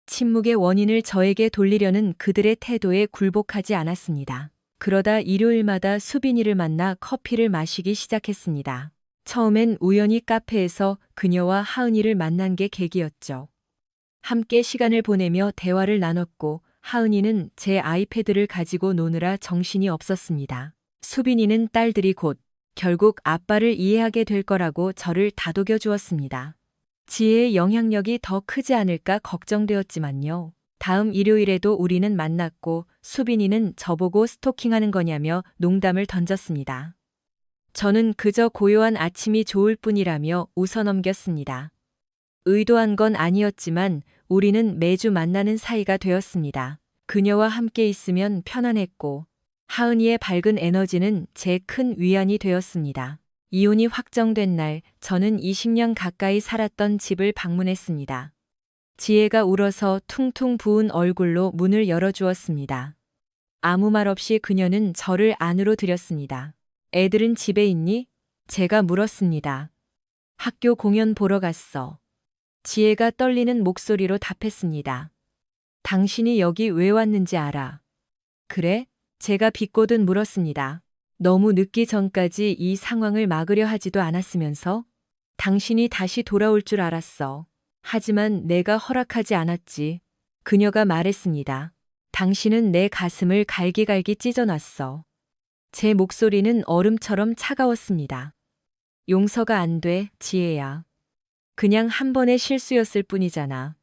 침묵의 원인을 저에게 돌리려는 그들의 태도에 굴복하지 않았습니다. 그러다 일요일마다 수빈이를 만나 커피를 마시기 시작했습니다. 처음엔 우연히 카페에서 그녀와 하은이를 만난 게 계기였죠. 함께 시간을 보내며 대화를 나눴고 하은이는 제 아이패드를 가지고 노느라 정신이 없었습니다. 수빈이는 딸들이 곧 결국 아빠를 이해하게 될 거라고 저를 다독여 주었습니다. 지혜의 영향력이 더 크지 않을까 걱정되었지만요. 다음 일요일에도 우리는 만났고 수빈이는 저보고 스토킹하는 거냐며 농담을 던졌습니다. 저는 그저 고요한 아침이 좋을 뿐이라며 웃어넘겼습니다. 의도한 건 아니었지만 우리는 매주 만나는 사이가 되었습니다. 그녀와 함께 있으면 편안했고 하은이의 밝은 에너지는 제 큰 위안이 되었습니다. 이혼이 확정된 날 저는 20년 가까이 살았던 집을 방문했습니다. 지혜가 울어서 퉁퉁 부은 얼굴로 문을 열어주었습니다. 아무 말 없이 그녀는 저를 안으로 들였습니다. 애들은 집에 있니? 제가 물었습니다. 학교 공연 보러 갔어. 지혜가 떨리는 목소리로 답했습니다. 당신이 여기 왜 왔는지 알아? 그래? 제가 비꼬듯 물었습니다. 너무 늦기 전까지 이 상황을 막으려 하지도 않았으면서? 당신이 다시 돌아올 줄 알았어. 하지만 내가 허락하지 않았지. 그녀가 말했습니다. 당신은 내 가슴을 갈기갈기 찢어놨어. 제 목소리는 얼음처럼 차가웠습니다. 용서가 안 돼, 지혜야. 그냥 한 번의 실수였을 뿐이잖아.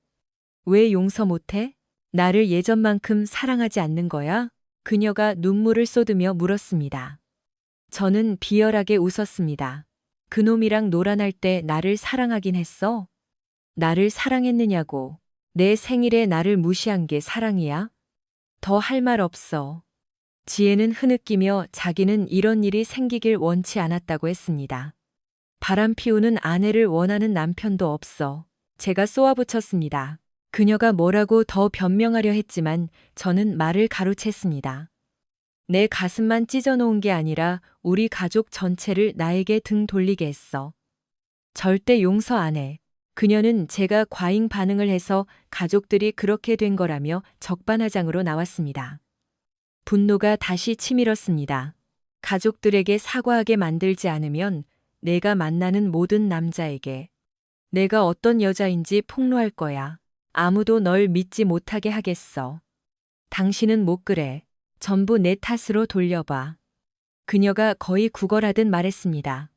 왜 용서 못해? 나를 예전만큼 사랑하지 않는 거야? 그녀가 눈물을 쏟으며 물었습니다. 저는 비열하게 웃었습니다. 그놈이랑 놀아날 때 나를 사랑하긴 했어? 나를 사랑했느냐고. 내 생일에 나를 무시한 게 사랑이야? 더 할 말 없어. 지혜는 흐느끼며 자기는 이런 일이 생기길 원치 않았다고 했습니다. 바람 피우는 아내를 원하는 남편도 없어. 제가 쏘아붙였습니다. 그녀가 뭐라고 더 변명하려 했지만 저는 말을 가로챘습니다. 내 가슴만 찢어놓은 게 아니라 우리 가족 전체를 나에게 등 돌리게 했어. 절대 용서 안 해. 그녀는 제가 과잉 반응을 해서 가족들이 그렇게 된 거라며 적반하장으로 나왔습니다. 분노가 다시 치밀었습니다. 가족들에게 사과하게 만들지 않으면 내가 만나는 모든 남자에게 내가 어떤 여자인지 폭로할 거야. 아무도 널 믿지 못하게 하겠어. 당신은 못 그래. 전부 내 탓으로 돌려봐. 그녀가 거의 구걸하듯 말했습니다.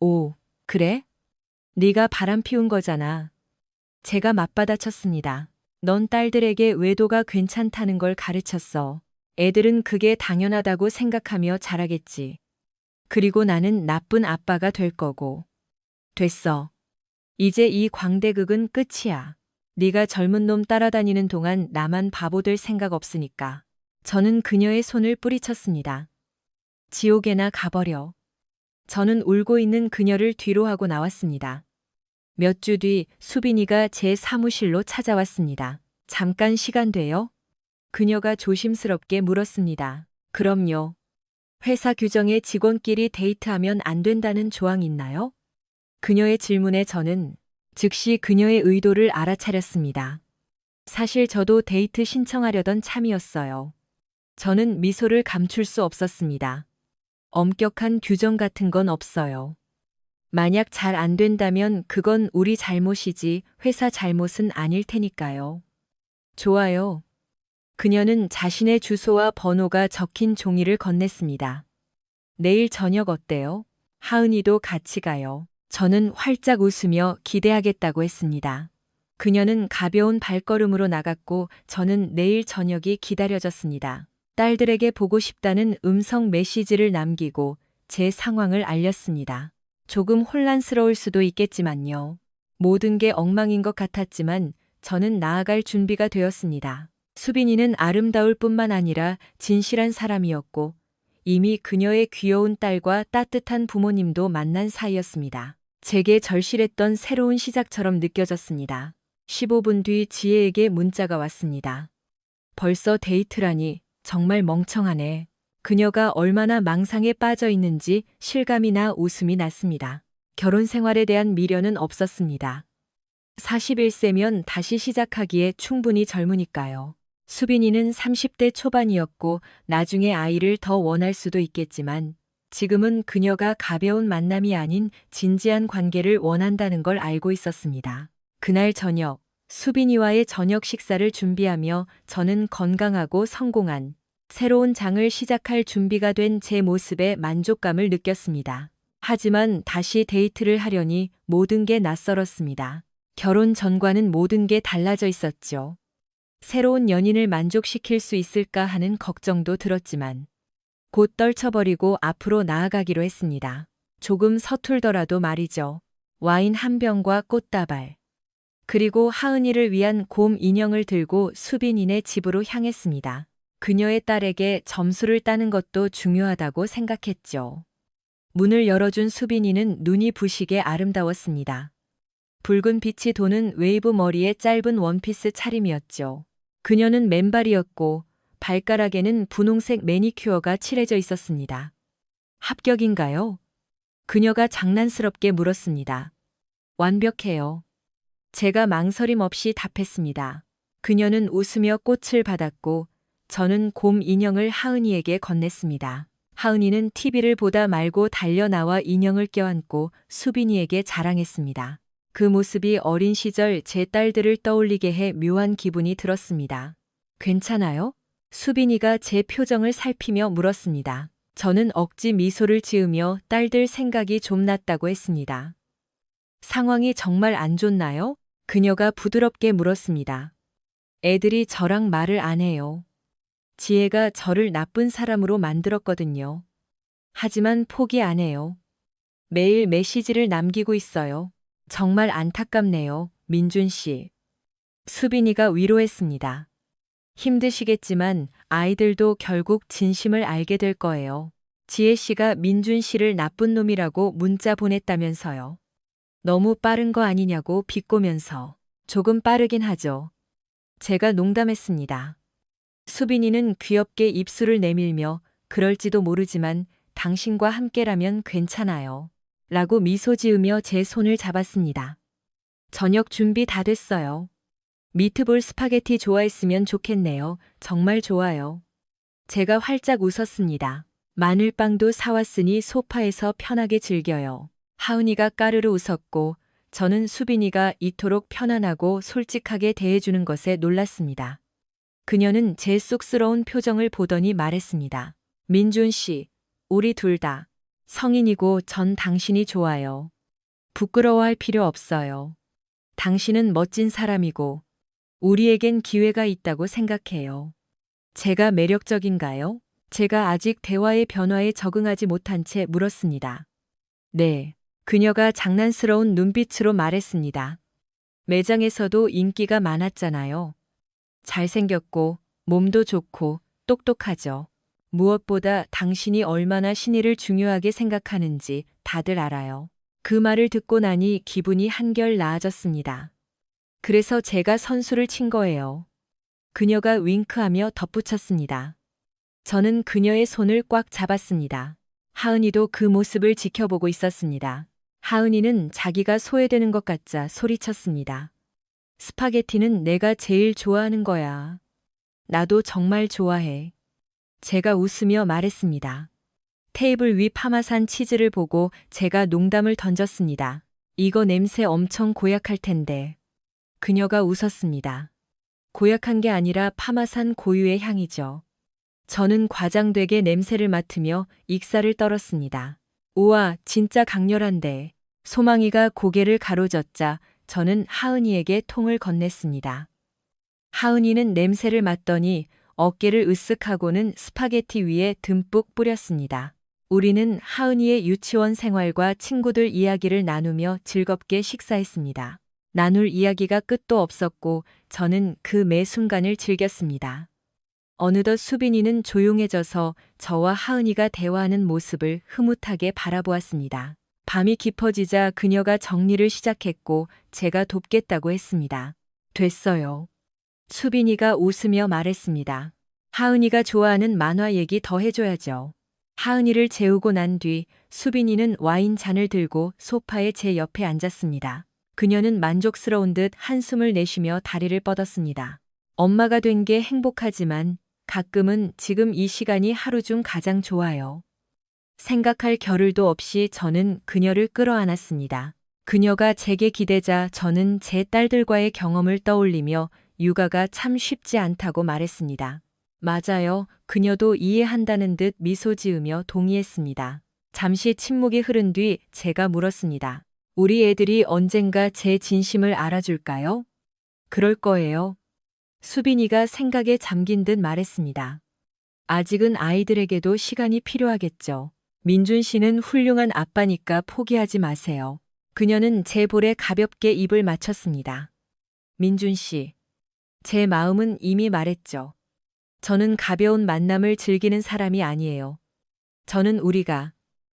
오, 그래? 네가 바람 피운 거잖아. 제가 맞받아쳤습니다. 넌 딸들에게 외도가 괜찮다는 걸 가르쳤어. 애들은 그게 당연하다고 생각하며 자라겠지. 그리고 나는 나쁜 아빠가 될 거고. 됐어. 이제 이 광대극은 끝이야. 네가 젊은 놈 따라다니는 동안 나만 바보 될 생각 없으니까. 저는 그녀의 손을 뿌리쳤습니다. 지옥에나 가버려. 저는 울고 있는 그녀를 뒤로 하고 나왔습니다. 몇 주 뒤 수빈이가 제 사무실로 찾아왔습니다. 잠깐 시간 돼요? 그녀가 조심스럽게 물었습니다. 그럼요. 회사 규정에 직원끼리 데이트하면 안 된다는 조항 있나요? 그녀의 질문에 저는 즉시 그녀의 의도를 알아차렸습니다. 사실 저도 데이트 신청하려던 참이었어요. 저는 미소를 감출 수 없었습니다. 엄격한 규정 같은 건 없어요. 만약 잘 안 된다면 그건 우리 잘못이지 회사 잘못은 아닐 테니까요. 좋아요. 그녀는 자신의 주소와 번호가 적힌 종이를 건넸습니다. 내일 저녁 어때요? 하은이도 같이 가요. 저는 활짝 웃으며 기대하겠다고 했습니다. 그녀는 가벼운 발걸음으로 나갔고 저는 내일 저녁이 기다려졌습니다. 딸들에게 보고 싶다는 음성 메시지를 남기고 제 상황을 알렸습니다. 조금 혼란스러울 수도 있겠지만요. 모든 게 엉망인 것 같았지만 저는 나아갈 준비가 되었습니다. 수빈이는 아름다울 뿐만 아니라 진실한 사람이었고 이미 그녀의 귀여운 딸과 따뜻한 부모님도 만난 사이였습니다. 제게 절실했던 새로운 시작처럼 느껴졌습니다. 15분 뒤 지혜에게 문자가 왔습니다. 벌써 데이트라니 정말 멍청하네. 그녀가 얼마나 망상에 빠져 있는지 실감이 나 웃음이 났습니다. 결혼 생활에 대한 미련은 없었습니다. 41세면 다시 시작하기에 충분히 젊으니까요. 수빈이는 30대 초반이었고 나중에 아이를 더 원할 수도 있겠지만 지금은 그녀가 가벼운 만남이 아닌 진지한 관계를 원한다는 걸 알고 있었습니다. 그날 저녁, 수빈이와의 저녁 식사를 준비하며 저는 건강하고 성공한 새로운 장을 시작할 준비가 된 제 모습에 만족감을 느꼈습니다. 하지만 다시 데이트를 하려니 모든 게 낯설었습니다. 결혼 전과는 모든 게 달라져 있었죠. 새로운 연인을 만족시킬 수 있을까 하는 걱정도 들었지만 곧 떨쳐버리고 앞으로 나아가기로 했습니다. 조금 서툴더라도 말이죠. 와인 한 병과 꽃다발. 그리고 하은이를 위한 곰 인형을 들고 수빈이네 집으로 향했습니다. 그녀의 딸에게 점수를 따는 것도 중요하다고 생각했죠. 문을 열어준 수빈이는 눈이 부시게 아름다웠습니다. 붉은 빛이 도는 웨이브 머리에 짧은 원피스 차림이었죠. 그녀는 맨발이었고 발가락에는 분홍색 매니큐어가 칠해져 있었습니다. 합격인가요? 그녀가 장난스럽게 물었습니다. 완벽해요. 제가 망설임 없이 답했습니다. 그녀는 웃으며 꽃을 받았고 저는 곰 인형을 하은이에게 건넸습니다. 하은이는 TV를 보다 말고 달려나와 인형을 껴안고 수빈이에게 자랑했습니다. 그 모습이 어린 시절 제 딸들을 떠올리게 해 묘한 기분이 들었습니다. 괜찮아요? 수빈이가 제 표정을 살피며 물었습니다. 저는 억지 미소를 지으며 딸들 생각이 좀 났다고 했습니다. 상황이 정말 안 좋나요? 그녀가 부드럽게 물었습니다. 애들이 저랑 말을 안 해요. 지혜가 저를 나쁜 사람으로 만들었거든요. 하지만 포기 안 해요. 매일 메시지를 남기고 있어요. 정말 안타깝네요, 민준 씨. 수빈이가 위로했습니다. 힘드시겠지만 아이들도 결국 진심을 알게 될 거예요. 지혜 씨가 민준 씨를 나쁜 놈이라고 문자 보냈다면서요. 너무 빠른 거 아니냐고 비꼬면서. 조금 빠르긴 하죠. 제가 농담했습니다. 수빈이는 귀엽게 입술을 내밀며 그럴지도 모르지만 당신과 함께라면 괜찮아요. 라고 미소 지으며 제 손을 잡았습니다. 저녁 준비 다 됐어요. 미트볼 스파게티 좋아했으면 좋겠네요. 정말 좋아요. 제가 활짝 웃었습니다. 마늘빵도 사왔으니 소파에서 편하게 즐겨요. 하은이가 까르르 웃었고 저는 수빈이가 이토록 편안하고 솔직하게 대해주는 것에 놀랐습니다. 그녀는 제 쑥스러운 표정을 보더니 말했습니다. 민준 씨, 우리 둘 다 성인이고 전 당신이 좋아요. 부끄러워할 필요 없어요. 당신은 멋진 사람이고 우리에겐 기회가 있다고 생각해요. 제가 매력적인가요? 제가 아직 대화의 변화에 적응하지 못한 채 물었습니다. 네. 그녀가 장난스러운 눈빛으로 말했습니다. 매장에서도 인기가 많았잖아요. 잘생겼고 몸도 좋고 똑똑하죠. 무엇보다 당신이 얼마나 신의를 중요하게 생각하는지 다들 알아요. 그 말을 듣고 나니 기분이 한결 나아졌습니다. 그래서 제가 선수를 친 거예요. 그녀가 윙크하며 덧붙였습니다. 저는 그녀의 손을 꽉 잡았습니다. 하은이도 그 모습을 지켜보고 있었습니다. 하은이는 자기가 소외되는 것 같자 소리쳤습니다. 스파게티는 내가 제일 좋아하는 거야. 나도 정말 좋아해. 제가 웃으며 말했습니다. 테이블 위 파마산 치즈를 보고 제가 농담을 던졌습니다. 이거 냄새 엄청 고약할 텐데. 그녀가 웃었습니다. 고약한 게 아니라 파마산 고유의 향이죠. 저는 과장되게 냄새를 맡으며 익살을 떨었습니다. 우와, 진짜 강렬한데. 소망이가 고개를 가로젓자 저는 하은이에게 통을 건넸습니다. 하은이는 냄새를 맡더니 어깨를 으쓱하고는 스파게티 위에 듬뿍 뿌렸습니다. 우리는 하은이의 유치원 생활과 친구들 이야기를 나누며 즐겁게 식사했습니다. 나눌 이야기가 끝도 없었고 저는 그 매 순간을 즐겼습니다. 어느덧 수빈이는 조용해져서 저와 하은이가 대화하는 모습을 흐뭇하게 바라보았습니다. 밤이 깊어지자 그녀가 정리를 시작했고 제가 돕겠다고 했습니다. 됐어요. 수빈이가 웃으며 말했습니다. 하은이가 좋아하는 만화 얘기 더 해줘야죠. 하은이를 재우고 난 뒤 수빈이는 와인 잔을 들고 소파에 제 옆에 앉았습니다. 그녀는 만족스러운 듯 한숨을 내쉬며 다리를 뻗었습니다. 엄마가 된 게 행복하지만 가끔은 지금 이 시간이 하루 중 가장 좋아요. 생각할 겨를도 없이 저는 그녀를 끌어안았습니다. 그녀가 제게 기대자 저는 제 딸들과의 경험을 떠올리며 육아가 참 쉽지 않다고 말했습니다. 맞아요. 그녀도 이해한다는 듯 미소 지으며 동의했습니다. 잠시 침묵이 흐른 뒤 제가 물었습니다. 우리 애들이 언젠가 제 진심을 알아줄까요? 그럴 거예요. 수빈이가 생각에 잠긴 듯 말했습니다. 아직은 아이들에게도 시간이 필요하겠죠. 민준 씨는 훌륭한 아빠니까 포기하지 마세요. 그녀는 제 볼에 가볍게 입을 맞췄습니다. 민준 씨, 제 마음은 이미 말했죠. 저는 가벼운 만남을 즐기는 사람이 아니에요. 저는 우리가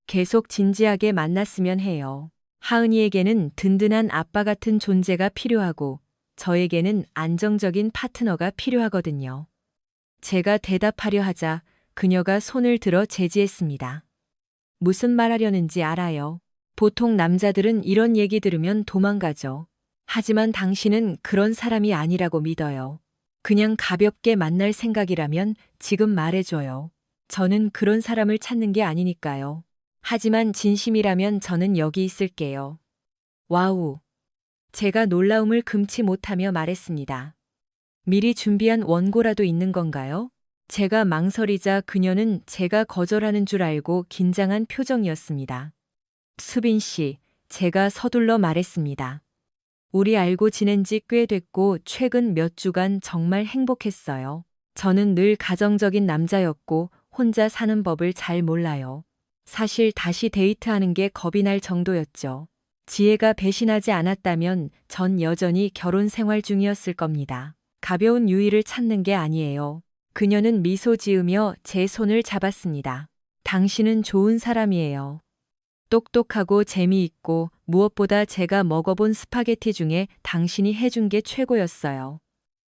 계속 진지하게 만났으면 해요. 하은이에게는 든든한 아빠 같은 존재가 필요하고 저에게는 안정적인 파트너가 필요하거든요. 제가 대답하려 하자 그녀가 손을 들어 제지했습니다. 무슨 말 하려는지 알아요. 보통 남자들은 이런 얘기 들으면 도망가죠. 하지만 당신은 그런 사람이 아니라고 믿어요. 그냥 가볍게 만날 생각이라면 지금 말해줘요. 저는 그런 사람을 찾는 게 아니니까요. 하지만 진심이라면 저는 여기 있을게요. 와우. 제가 놀라움을 금치 못하며 말했습니다. 미리 준비한 원고라도 있는 건가요? 제가 망설이자 그녀는 제가 거절하는 줄 알고 긴장한 표정이었습니다. 수빈 씨, 제가 서둘러 말했습니다. 우리 알고 지낸 지 꽤 됐고 최근 몇 주간 정말 행복했어요. 저는 늘 가정적인 남자였고 혼자 사는 법을 잘 몰라요. 사실 다시 데이트하는 게 겁이 날 정도였죠. 지혜가 배신하지 않았다면 전 여전히 결혼 생활 중이었을 겁니다. 가벼운 유의를 찾는 게 아니에요. 그녀는 미소 지으며 제 손을 잡았습니다. 당신은 좋은 사람이에요. 똑똑하고 재미있고 무엇보다 제가 먹어본 스파게티 중에 당신이 해준 게 최고였어요.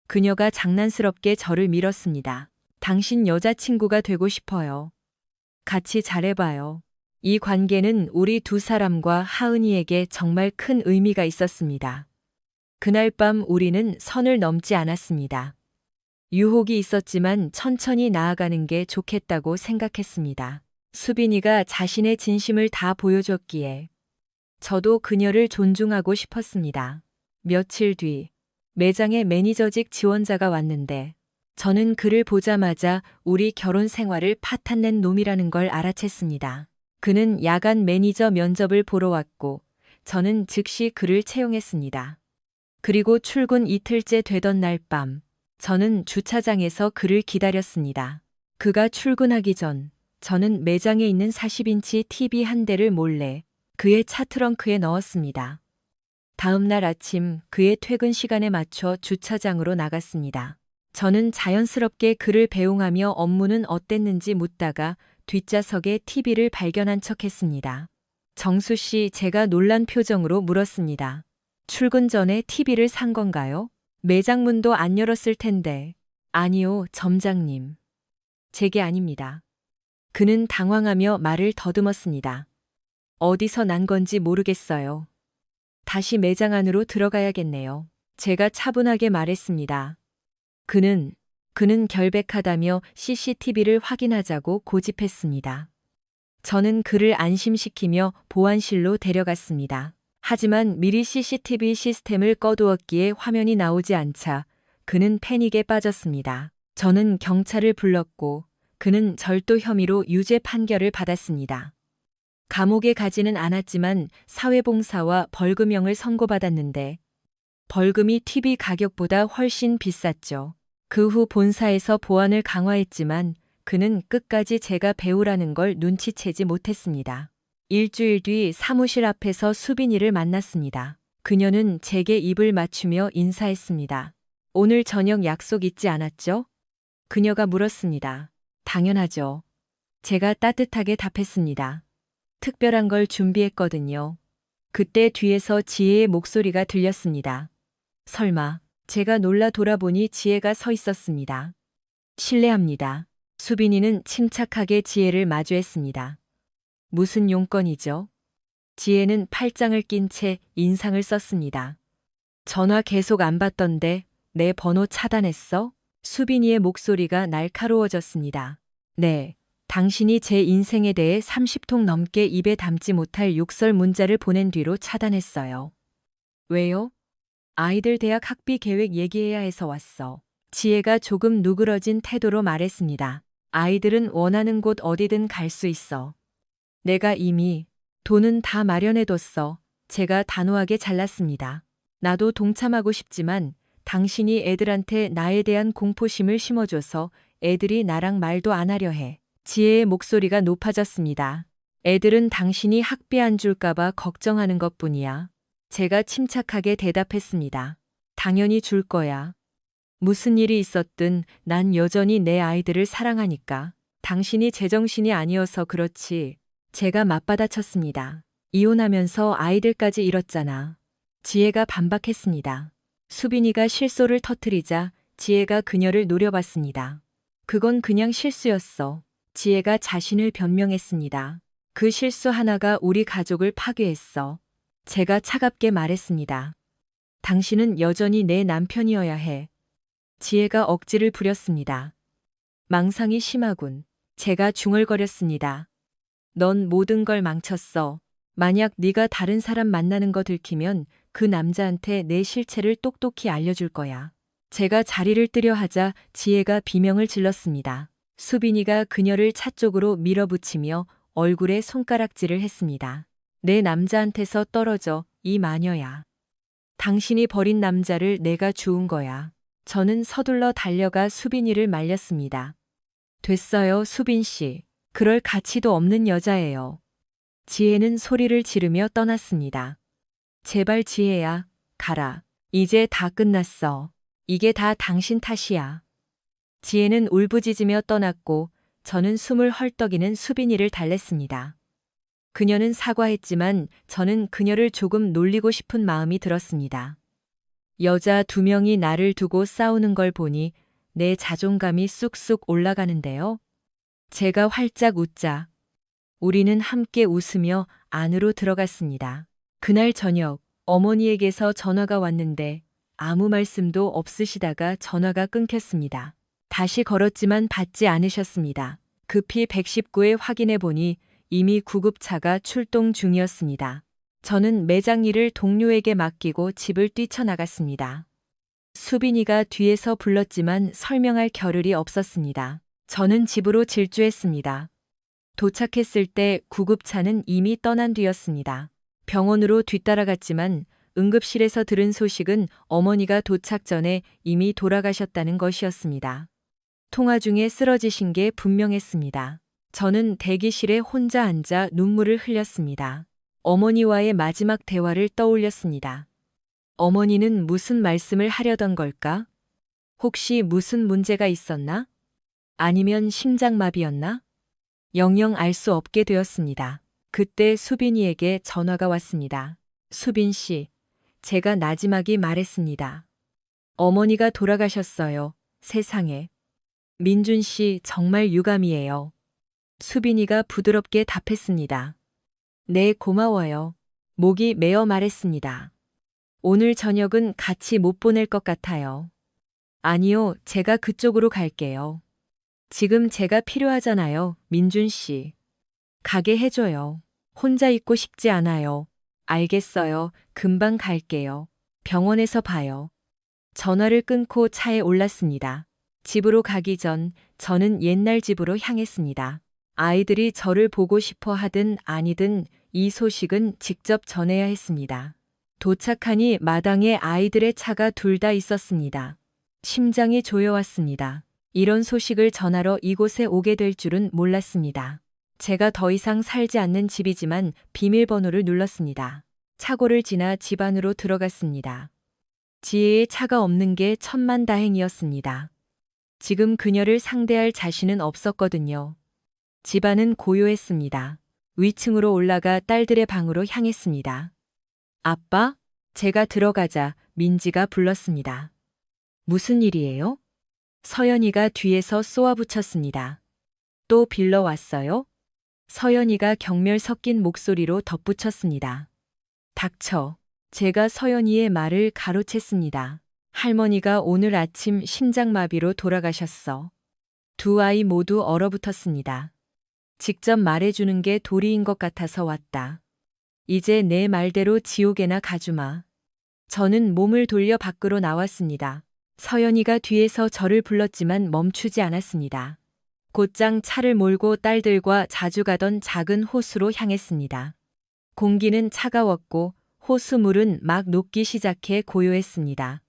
그녀가 장난스럽게 저를 밀었습니다. 당신 여자친구가 되고 싶어요. 같이 잘해봐요. 이 관계는 우리 두 사람과 하은이에게 정말 큰 의미가 있었습니다. 그날 밤 우리는 선을 넘지 않았습니다. 유혹이 있었지만 천천히 나아가는 게 좋겠다고 생각했습니다. 수빈이가 자신의 진심을 다 보여줬기에 저도 그녀를 존중하고 싶었습니다. 며칠 뒤 매장에 매니저직 지원자가 왔는데 저는 그를 보자마자 우리 결혼 생활을 파탄낸 놈이라는 걸 알아챘습니다. 그는 야간 매니저 면접을 보러 왔고 저는 즉시 그를 채용했습니다. 그리고 출근 이틀째 되던 날 밤 저는 주차장에서 그를 기다렸습니다. 그가 출근하기 전 저는 매장에 있는 40인치 TV 한 대를 몰래 그의 차 트렁크에 넣었습니다. 다음 날 아침 그의 퇴근 시간에 맞춰 주차장으로 나갔습니다. 저는 자연스럽게 그를 배웅하며 업무는 어땠는지 묻다가 뒷좌석에 TV를 발견한 척했습니다. 정수 씨, 제가 놀란 표정으로 물었습니다. 출근 전에 TV를 산 건가요? 매장 문도 안 열었을 텐데. 아니요, 점장님. 제게 아닙니다. 그는 당황하며 말을 더듬었습니다. 어디서 난 건지 모르겠어요. 다시 매장 안으로 들어가야겠네요. 제가 차분하게 말했습니다. 그는 결백하다며 CCTV를 확인하자고 고집했습니다. 저는 그를 안심시키며 보안실로 데려갔습니다. 하지만 미리 CCTV 시스템을 꺼두었기에 화면이 나오지 않자 그는 패닉에 빠졌습니다. 저는 경찰을 불렀고 그는 절도 혐의로 유죄 판결을 받았습니다. 감옥에 가지는 않았지만 사회봉사와 벌금형을 선고받았는데 벌금이 TV 가격보다 훨씬 비쌌죠. 그 후 본사에서 보안을 강화했지만 그는 끝까지 제가 배우라는 걸 눈치채지 못했습니다. 일주일 뒤 사무실 앞에서 수빈이를 만났습니다. 그녀는 제게 입을 맞추며 인사했습니다. 오늘 저녁 약속 있지 않았죠? 그녀가 물었습니다. 당연하죠. 제가 따뜻하게 답했습니다. 특별한 걸 준비했거든요. 그때 뒤에서 지혜의 목소리가 들렸습니다. 설마, 제가 놀라 돌아보니 지혜가 서 있었습니다. 실례합니다. 수빈이는 침착하게 지혜를 마주했습니다. 무슨 용건이죠? 지혜는 팔짱을 낀 채 인상을 썼습니다. 전화 계속 안 받던데 내 번호 차단했어? 수빈이의 목소리가 날카로워졌습니다. 네, 당신이 제 인생에 대해 30통 넘게 입에 담지 못할 욕설 문자를 보낸 뒤로 차단했어요. 왜요? 아이들 대학 학비 계획 얘기해야 해서 왔어. 지혜가 조금 누그러진 태도로 말했습니다. 아이들은 원하는 곳 어디든 갈 수 있어. 내가 이미 돈은 다 마련해뒀어. 제가 단호하게 잘랐습니다. 나도 동참하고 싶지만 당신이 애들한테 나에 대한 공포심을 심어줘서 애들이 나랑 말도 안 하려 해. 지혜의 목소리가 높아졌습니다. 애들은 당신이 학비 안 줄까봐 걱정하는 것뿐이야. 제가 침착하게 대답했습니다. 당연히 줄 거야. 무슨 일이 있었든 난 여전히 내 아이들을 사랑하니까. 당신이 제정신이 아니어서 그렇지. 제가 맞받아쳤습니다. 이혼하면서 아이들까지 잃었잖아. 지혜가 반박했습니다. 수빈이가 실소를 터뜨리자 지혜가 그녀를 노려봤습니다. 그건 그냥 실수였어. 지혜가 자신을 변명했습니다. 그 실수 하나가 우리 가족을 파괴했어. 제가 차갑게 말했습니다. 당신은 여전히 내 남편이어야 해. 지혜가 억지를 부렸습니다. 망상이 심하군. 제가 중얼거렸습니다. 넌 모든 걸 망쳤어. 만약 네가 다른 사람 만나는 거 들키면 그 남자한테 내 실체를 똑똑히 알려줄 거야. 제가 자리를 뜨려 하자 지혜가 비명을 질렀습니다. 수빈이가 그녀를 차 쪽으로 밀어붙이며 얼굴에 손가락질을 했습니다. 내 남자한테서 떨어져, 이 마녀야. 당신이 버린 남자를 내가 주운 거야. 저는 서둘러 달려가 수빈이를 말렸습니다. 됐어요, 수빈 씨. 그럴 가치도 없는 여자예요. 지혜는 소리를 지르며 떠났습니다. 제발 지혜야, 가라. 이제 다 끝났어. 이게 다 당신 탓이야. 지혜는 울부짖으며 떠났고 저는 숨을 헐떡이는 수빈이를 달랬습니다. 그녀는 사과했지만 저는 그녀를 조금 놀리고 싶은 마음이 들었습니다. 여자 두 명이 나를 두고 싸우는 걸 보니 내 자존감이 쑥쑥 올라가는데요. 제가 활짝 웃자 우리는 함께 웃으며 안으로 들어갔습니다. 그날 저녁 어머니에게서 전화가 왔는데 아무 말씀도 없으시다가 전화가 끊겼습니다. 다시 걸었지만 받지 않으셨습니다. 급히 119에 확인해 보니 이미 구급차가 출동 중이었습니다. 저는 매장 일을 동료에게 맡기고 집을 뛰쳐나갔습니다. 수빈이가 뒤에서 불렀지만 설명할 겨를이 없었습니다. 저는 집으로 질주했습니다. 도착했을 때 구급차는 이미 떠난 뒤였습니다. 병원으로 뒤따라갔지만 응급실에서 들은 소식은 어머니가 도착 전에 이미 돌아가셨다는 것이었습니다. 통화 중에 쓰러지신 게 분명했습니다. 저는 대기실에 혼자 앉아 눈물을 흘렸습니다. 어머니와의 마지막 대화를 떠올렸습니다. 어머니는 무슨 말씀을 하려던 걸까? 혹시 무슨 문제가 있었나? 아니면 심장마비였나? 영영 알 수 없게 되었습니다. 그때 수빈이에게 전화가 왔습니다. 수빈 씨, 제가 나지막이 말했습니다. 어머니가 돌아가셨어요. 세상에. 민준 씨 정말 유감이에요. 수빈이가 부드럽게 답했습니다. 네, 고마워요. 목이 메어 말했습니다. 오늘 저녁은 같이 못 보낼 것 같아요. 아니요, 제가 그쪽으로 갈게요. 지금 제가 필요하잖아요, 민준 씨. 가게 해줘요. 혼자 있고 싶지 않아요. 알겠어요. 금방 갈게요. 병원에서 봐요. 전화를 끊고 차에 올랐습니다. 집으로 가기 전 저는 옛날 집으로 향했습니다. 아이들이 저를 보고 싶어 하든 아니든 이 소식은 직접 전해야 했습니다. 도착하니 마당에 아이들의 차가 둘 다 있었습니다. 심장이 조여왔습니다. 이런 소식을 전하러 이곳에 오게 될 줄은 몰랐습니다. 제가 더 이상 살지 않는 집이지만 비밀번호를 눌렀습니다. 차고를 지나 집 안으로 들어갔습니다. 지혜의 차가 없는 게 천만다행이었습니다. 지금 그녀를 상대할 자신은 없었거든요. 집안은 고요했습니다. 위층으로 올라가 딸들의 방으로 향했습니다. 아빠? 제가 들어가자 민지가 불렀습니다. 무슨 일이에요? 서연이가 뒤에서 쏘아붙였습니다. 또 빌러 왔어요? 서연이가 경멸 섞인 목소리로 덧붙였습니다. 닥쳐. 제가 서연이의 말을 가로챘습니다. 할머니가 오늘 아침 심장마비로 돌아가셨어. 두 아이 모두 얼어붙었습니다. 직접 말해주는 게 도리인 것 같아서 왔다. 이제 내 말대로 지옥에나 가주마. 저는 몸을 돌려 밖으로 나왔습니다. 서연이가 뒤에서 저를 불렀지만 멈추지 않았습니다. 곧장 차를 몰고 딸들과 자주 가던 작은 호수로 향했습니다. 공기는 차가웠고 호수물은 막 녹기 시작해 고요했습니다.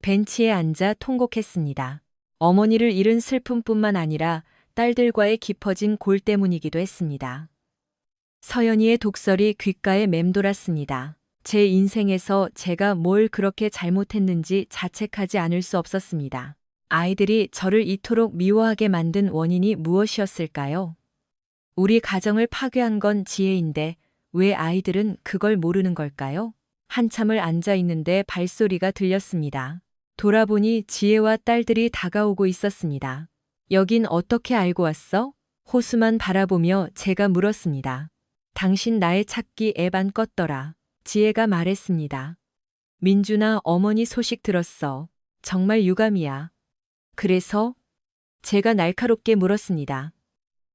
벤치에 앉아 통곡했습니다. 어머니를 잃은 슬픔뿐만 아니라 딸들과의 깊어진 골 때문이기도 했습니다. 서연이의 독설이 귓가에 맴돌았습니다. 제 인생에서 제가 뭘 그렇게 잘못했는지 자책하지 않을 수 없었습니다. 아이들이 저를 이토록 미워하게 만든 원인이 무엇이었을까요? 우리 가정을 파괴한 건 지혜인데 왜 아이들은 그걸 모르는 걸까요? 한참을 앉아 있는데 발소리가 들렸습니다. 돌아보니 지혜와 딸들이 다가오고 있었습니다. 여긴 어떻게 알고 왔어? 호수만 바라보며 제가 물었습니다. 당신 나의 찾기 앱 안 껐더라. 지혜가 말했습니다. 민준아, 어머니 소식 들었어. 정말 유감이야. 그래서? 제가 날카롭게 물었습니다.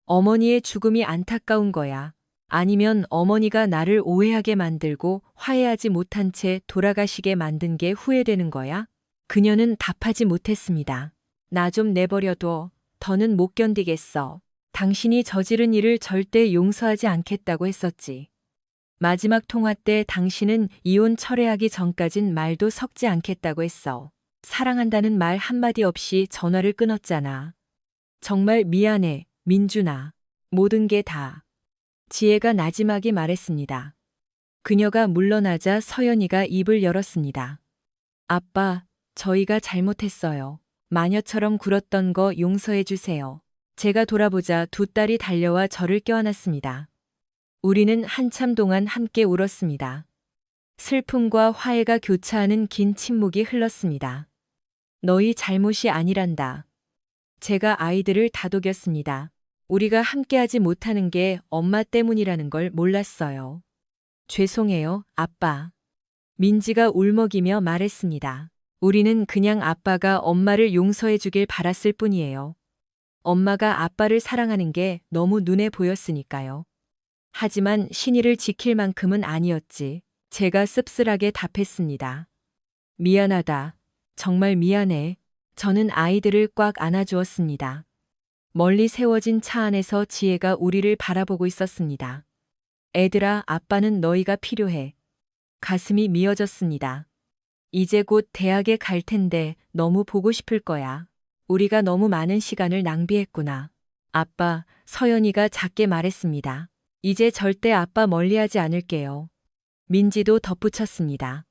어머니의 죽음이 안타까운 거야. 아니면 어머니가 나를 오해하게 만들고 화해하지 못한 채 돌아가시게 만든 게 후회되는 거야? 그녀는 답하지 못했습니다. 나 좀 내버려둬. 더는 못 견디겠어. 당신이 저지른 일을 절대 용서하지 않겠다고 했었지. 마지막 통화 때 당신은 이혼 철회하기 전까진 말도 섞지 않겠다고 했어. 사랑한다는 말 한마디 없이 전화를 끊었잖아. 정말 미안해, 민준아. 모든 게 다. 지혜가 나지막이 말했습니다. 그녀가 물러나자 서연이가 입을 열었습니다. 아빠, 저희가 잘못했어요. 마녀처럼 굴었던 거 용서해 주세요. 제가 돌아보자 두 딸이 달려와 저를 껴안았습니다. 우리는 한참 동안 함께 울었습니다. 슬픔과 화해가 교차하는 긴 침묵이 흘렀습니다. 너희 잘못이 아니란다. 제가 아이들을 다독였습니다. 우리가 함께하지 못하는 게 엄마 때문이라는 걸 몰랐어요. 죄송해요, 아빠. 민지가 울먹이며 말했습니다. 우리는 그냥 아빠가 엄마를 용서해 주길 바랐을 뿐이에요. 엄마가 아빠를 사랑하는 게 너무 눈에 보였으니까요. 하지만 신의를 지킬 만큼은 아니었지. 제가 씁쓸하게 답했습니다. 미안하다. 정말 미안해. 저는 아이들을 꽉 안아주었습니다. 멀리 세워진 차 안에서 지혜가 우리를 바라보고 있었습니다. 애들아, 아빠는 너희가 필요해. 가슴이 미어졌습니다. 이제 곧 대학에 갈 텐데 너무 보고 싶을 거야. 우리가 너무 많은 시간을 낭비했구나. 아빠, 서연이가 작게 말했습니다. 이제 절대 아빠 멀리하지 않을게요. 민지도 덧붙였습니다.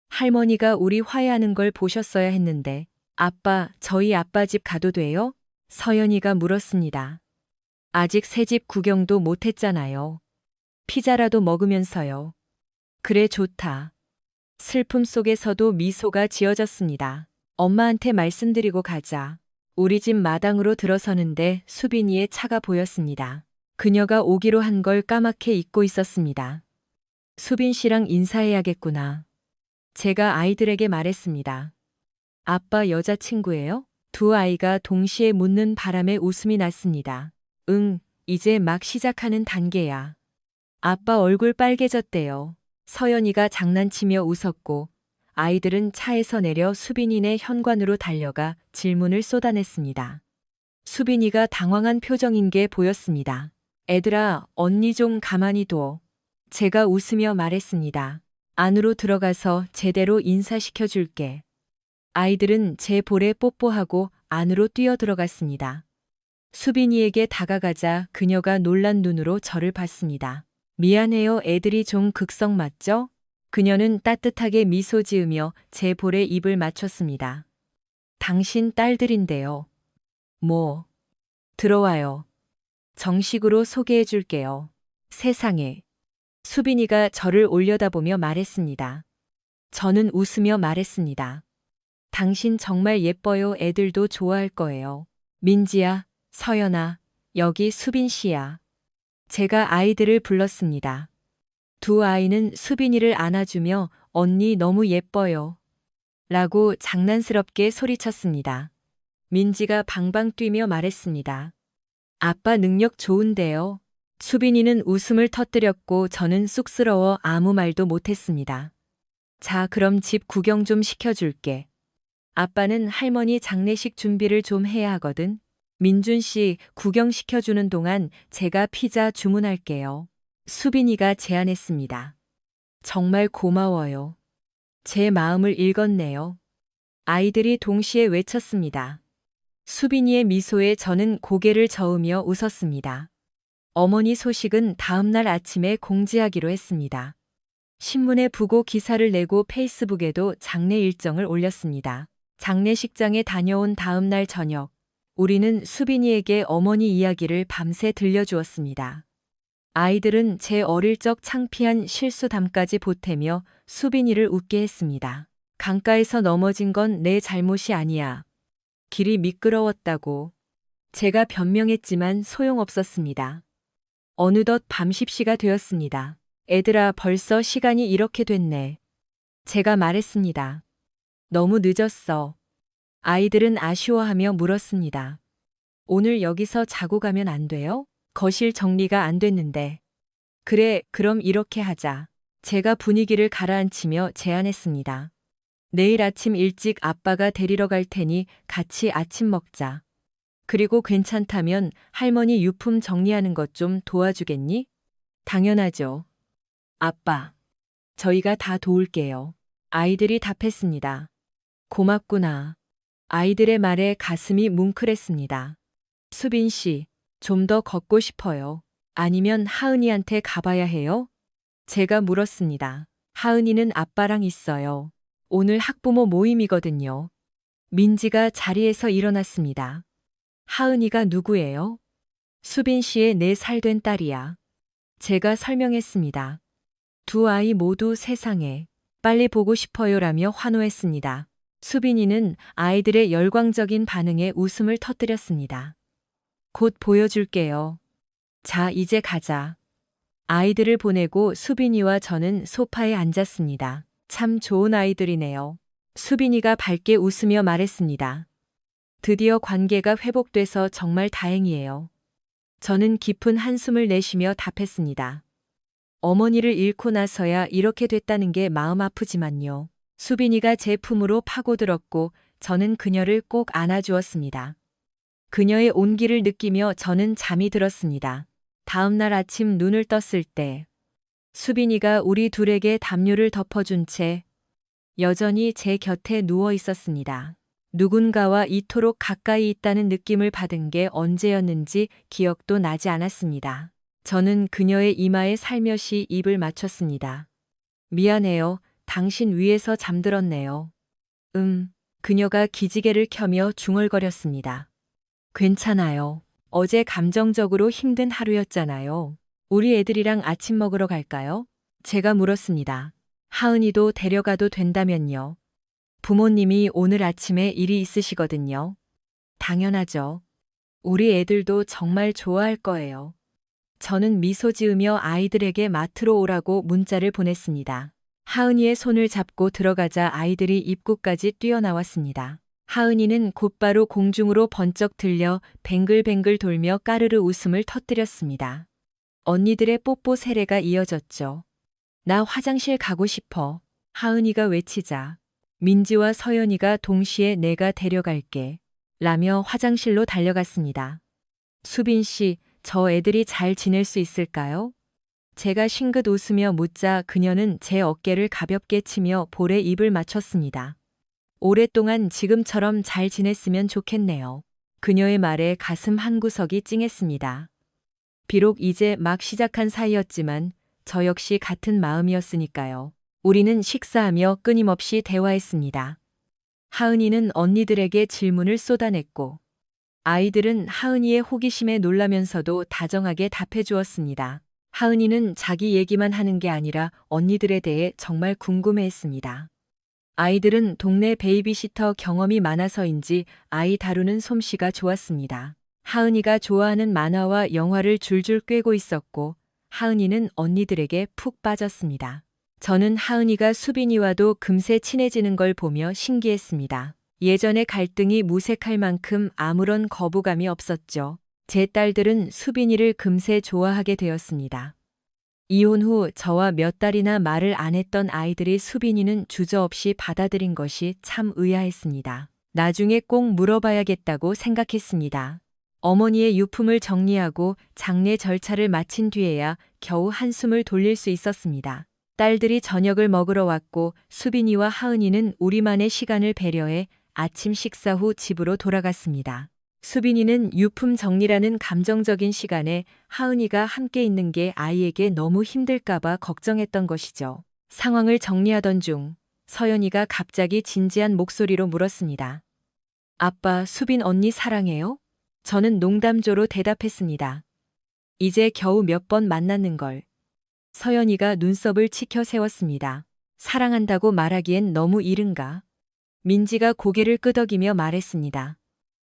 할머니가 우리 화해하는 걸 보셨어야 했는데. 아빠, 저희 아빠 집 가도 돼요? 서연이가 물었습니다. 아직 새 집 구경도 못 했잖아요. 피자라도 먹으면서요. 그래, 좋다. 슬픔 속에서도 미소가 지어졌습니다. 엄마한테 말씀드리고 가자. 우리 집 마당으로 들어서는데 수빈이의 차가 보였습니다. 그녀가 오기로 한 걸 까맣게 잊고 있었습니다. 수빈 씨랑 인사해야겠구나. 제가 아이들에게 말했습니다. 아빠 여자친구예요? 두 아이가 동시에 묻는 바람에 웃음이 났습니다. 응, 이제 막 시작하는 단계야. 아빠 얼굴 빨개졌대요. 서연이가 장난치며 웃었고 아이들은 차에서 내려 수빈이네 현관으로 달려가 질문을 쏟아냈습니다. 수빈이가 당황한 표정인 게 보였습니다. 애들아, 언니 좀 가만히 둬. 제가 웃으며 말했습니다. 안으로 들어가서 제대로 인사시켜 줄게. 아이들은 제 볼에 뽀뽀하고 안으로 뛰어들어갔습니다. 수빈이에게 다가가자 그녀가 놀란 눈으로 저를 봤습니다. 미안해요, 애들이 좀 극성 맞죠? 그녀는 따뜻하게 미소 지으며 제 볼에 입을 맞췄습니다. 당신 딸들인데요. 뭐, 들어와요. 정식으로 소개해 줄게요. 세상에. 수빈이가 저를 올려다보며 말했습니다. 저는 웃으며 말했습니다. 당신 정말 예뻐요. 애들도 좋아할 거예요. 민지야, 서연아, 여기 수빈 씨야. 제가 아이들을 불렀습니다. 두 아이는 수빈이를 안아주며 언니 너무 예뻐요. 라고 장난스럽게 소리쳤습니다. 민지가 방방 뛰며 말했습니다. 아빠 능력 좋은데요. 수빈이는 웃음을 터뜨렸고 저는 쑥스러워 아무 말도 못했습니다. 자, 그럼 집 구경 좀 시켜줄게. 아빠는 할머니 장례식 준비를 좀 해야 하거든. 민준 씨 구경시켜주는 동안 제가 피자 주문할게요. 수빈이가 제안했습니다. 정말 고마워요. 제 마음을 읽었네요. 아이들이 동시에 외쳤습니다. 수빈이의 미소에 저는 고개를 저으며 웃었습니다. 어머니 소식은 다음날 아침에 공지하기로 했습니다. 신문에 부고 기사를 내고 페이스북에도 장례 일정을 올렸습니다. 장례식장에 다녀온 다음날 저녁, 우리는 수빈이에게 어머니 이야기를 밤새 들려주었습니다. 아이들은 제 어릴 적 창피한 실수담까지 보태며 수빈이를 웃게 했습니다. 강가에서 넘어진 건 내 잘못이 아니야. 길이 미끄러웠다고. 제가 변명했지만 소용없었습니다. 어느덧 밤 10시가 되었습니다. 애들아, 벌써 시간이 이렇게 됐네. 제가 말했습니다. 너무 늦었어. 아이들은 아쉬워하며 물었습니다. 오늘 여기서 자고 가면 안 돼요? 거실 정리가 안 됐는데. 그래, 그럼 이렇게 하자. 제가 분위기를 가라앉히며 제안했습니다. 내일 아침 일찍 아빠가 데리러 갈 테니 같이 아침 먹자. 그리고 괜찮다면 할머니 유품 정리하는 것 좀 도와주겠니? 당연하죠. 아빠, 저희가 다 도울게요. 아이들이 답했습니다. 고맙구나. 아이들의 말에 가슴이 뭉클했습니다. 수빈 씨, 좀 더 걷고 싶어요. 아니면 하은이한테 가봐야 해요? 제가 물었습니다. 하은이는 아빠랑 있어요. 오늘 학부모 모임이거든요. 민지가 자리에서 일어났습니다. 하은이가 누구예요? 수빈 씨의 4살 된 딸이야. 제가 설명했습니다. 두 아이 모두 세상에 빨리 보고 싶어요라며 환호했습니다. 수빈이는 아이들의 열광적인 반응에 웃음을 터뜨렸습니다. 곧 보여줄게요. 자, 이제 가자. 아이들을 보내고 수빈이와 저는 소파에 앉았습니다. 참 좋은 아이들이네요. 수빈이가 밝게 웃으며 말했습니다. 드디어 관계가 회복돼서 정말 다행이에요. 저는 깊은 한숨을 내쉬며 답했습니다. 어머니를 잃고 나서야 이렇게 됐다는 게 마음 아프지만요. 수빈이가 제 품으로 파고들었고 저는 그녀를 꼭 안아주었습니다. 그녀의 온기를 느끼며 저는 잠이 들었습니다. 다음 날 아침 눈을 떴을 때 수빈이가 우리 둘에게 담요를 덮어준 채 여전히 제 곁에 누워 있었습니다. 누군가와 이토록 가까이 있다는 느낌을 받은 게 언제였는지 기억도 나지 않았습니다. 저는 그녀의 이마에 살며시 입을 맞췄습니다. 미안해요. 당신 위에서 잠들었네요. 그녀가 기지개를 켜며 중얼거렸습니다. 괜찮아요. 어제 감정적으로 힘든 하루였잖아요. 우리 애들이랑 아침 먹으러 갈까요? 제가 물었습니다. 하은이도 데려가도 된다면요. 부모님이 오늘 아침에 일이 있으시거든요. 당연하죠. 우리 애들도 정말 좋아할 거예요. 저는 미소 지으며 아이들에게 마트로 오라고 문자를 보냈습니다. 하은이의 손을 잡고 들어가자 아이들이 입구까지 뛰어나왔습니다. 하은이는 곧바로 공중으로 번쩍 들려 뱅글뱅글 돌며 까르르 웃음을 터뜨렸습니다. 언니들의 뽀뽀 세례가 이어졌죠. 나 화장실 가고 싶어. 하은이가 외치자 민지와 서연이가 동시에 내가 데려갈게 라며 화장실로 달려갔습니다. 수빈 씨, 저 애들이 잘 지낼 수 있을까요? 제가 싱긋 웃으며 묻자 그녀는 제 어깨를 가볍게 치며 볼에 입을 맞췄습니다. 오랫동안 지금처럼 잘 지냈으면 좋겠네요. 그녀의 말에 가슴 한구석이 찡했습니다. 비록 이제 막 시작한 사이였지만 저 역시 같은 마음이었으니까요. 우리는 식사하며 끊임없이 대화했습니다. 하은이는 언니들에게 질문을 쏟아냈고 아이들은 하은이의 호기심에 놀라면서도 다정하게 답해 주었습니다. 하은이는 자기 얘기만 하는 게 아니라 언니들에 대해 정말 궁금해했습니다. 아이들은 동네 베이비시터 경험이 많아서인지 아이 다루는 솜씨가 좋았습니다. 하은이가 좋아하는 만화와 영화를 줄줄 꿰고 있었고 하은이는 언니들에게 푹 빠졌습니다. 저는 하은이가 수빈이와도 금세 친해지는 걸 보며 신기했습니다. 예전의 갈등이 무색할 만큼 아무런 거부감이 없었죠. 제 딸들은 수빈이를 금세 좋아하게 되었습니다. 이혼 후 저와 몇 달이나 말을 안 했던 아이들이 수빈이는 주저없이 받아들인 것이 참 의아했습니다. 나중에 꼭 물어봐야겠다고 생각했습니다. 어머니의 유품을 정리하고 장례 절차를 마친 뒤에야 겨우 한숨을 돌릴 수 있었습니다. 딸들이 저녁을 먹으러 왔고 수빈이와 하은이는 우리만의 시간을 배려해 아침 식사 후 집으로 돌아갔습니다. 수빈이는 유품 정리라는 감정적인 시간에 하은이가 함께 있는 게 아이에게 너무 힘들까봐 걱정했던 것이죠. 상황을 정리하던 중 서연이가 갑자기 진지한 목소리로 물었습니다. 아빠, 수빈 언니 사랑해요? 저는 농담조로 대답했습니다. 이제 겨우 몇 번 만났는걸. 서연이가 눈썹을 치켜 세웠습니다. 사랑한다고 말하기엔 너무 이른가? 민지가 고개를 끄덕이며 말했습니다.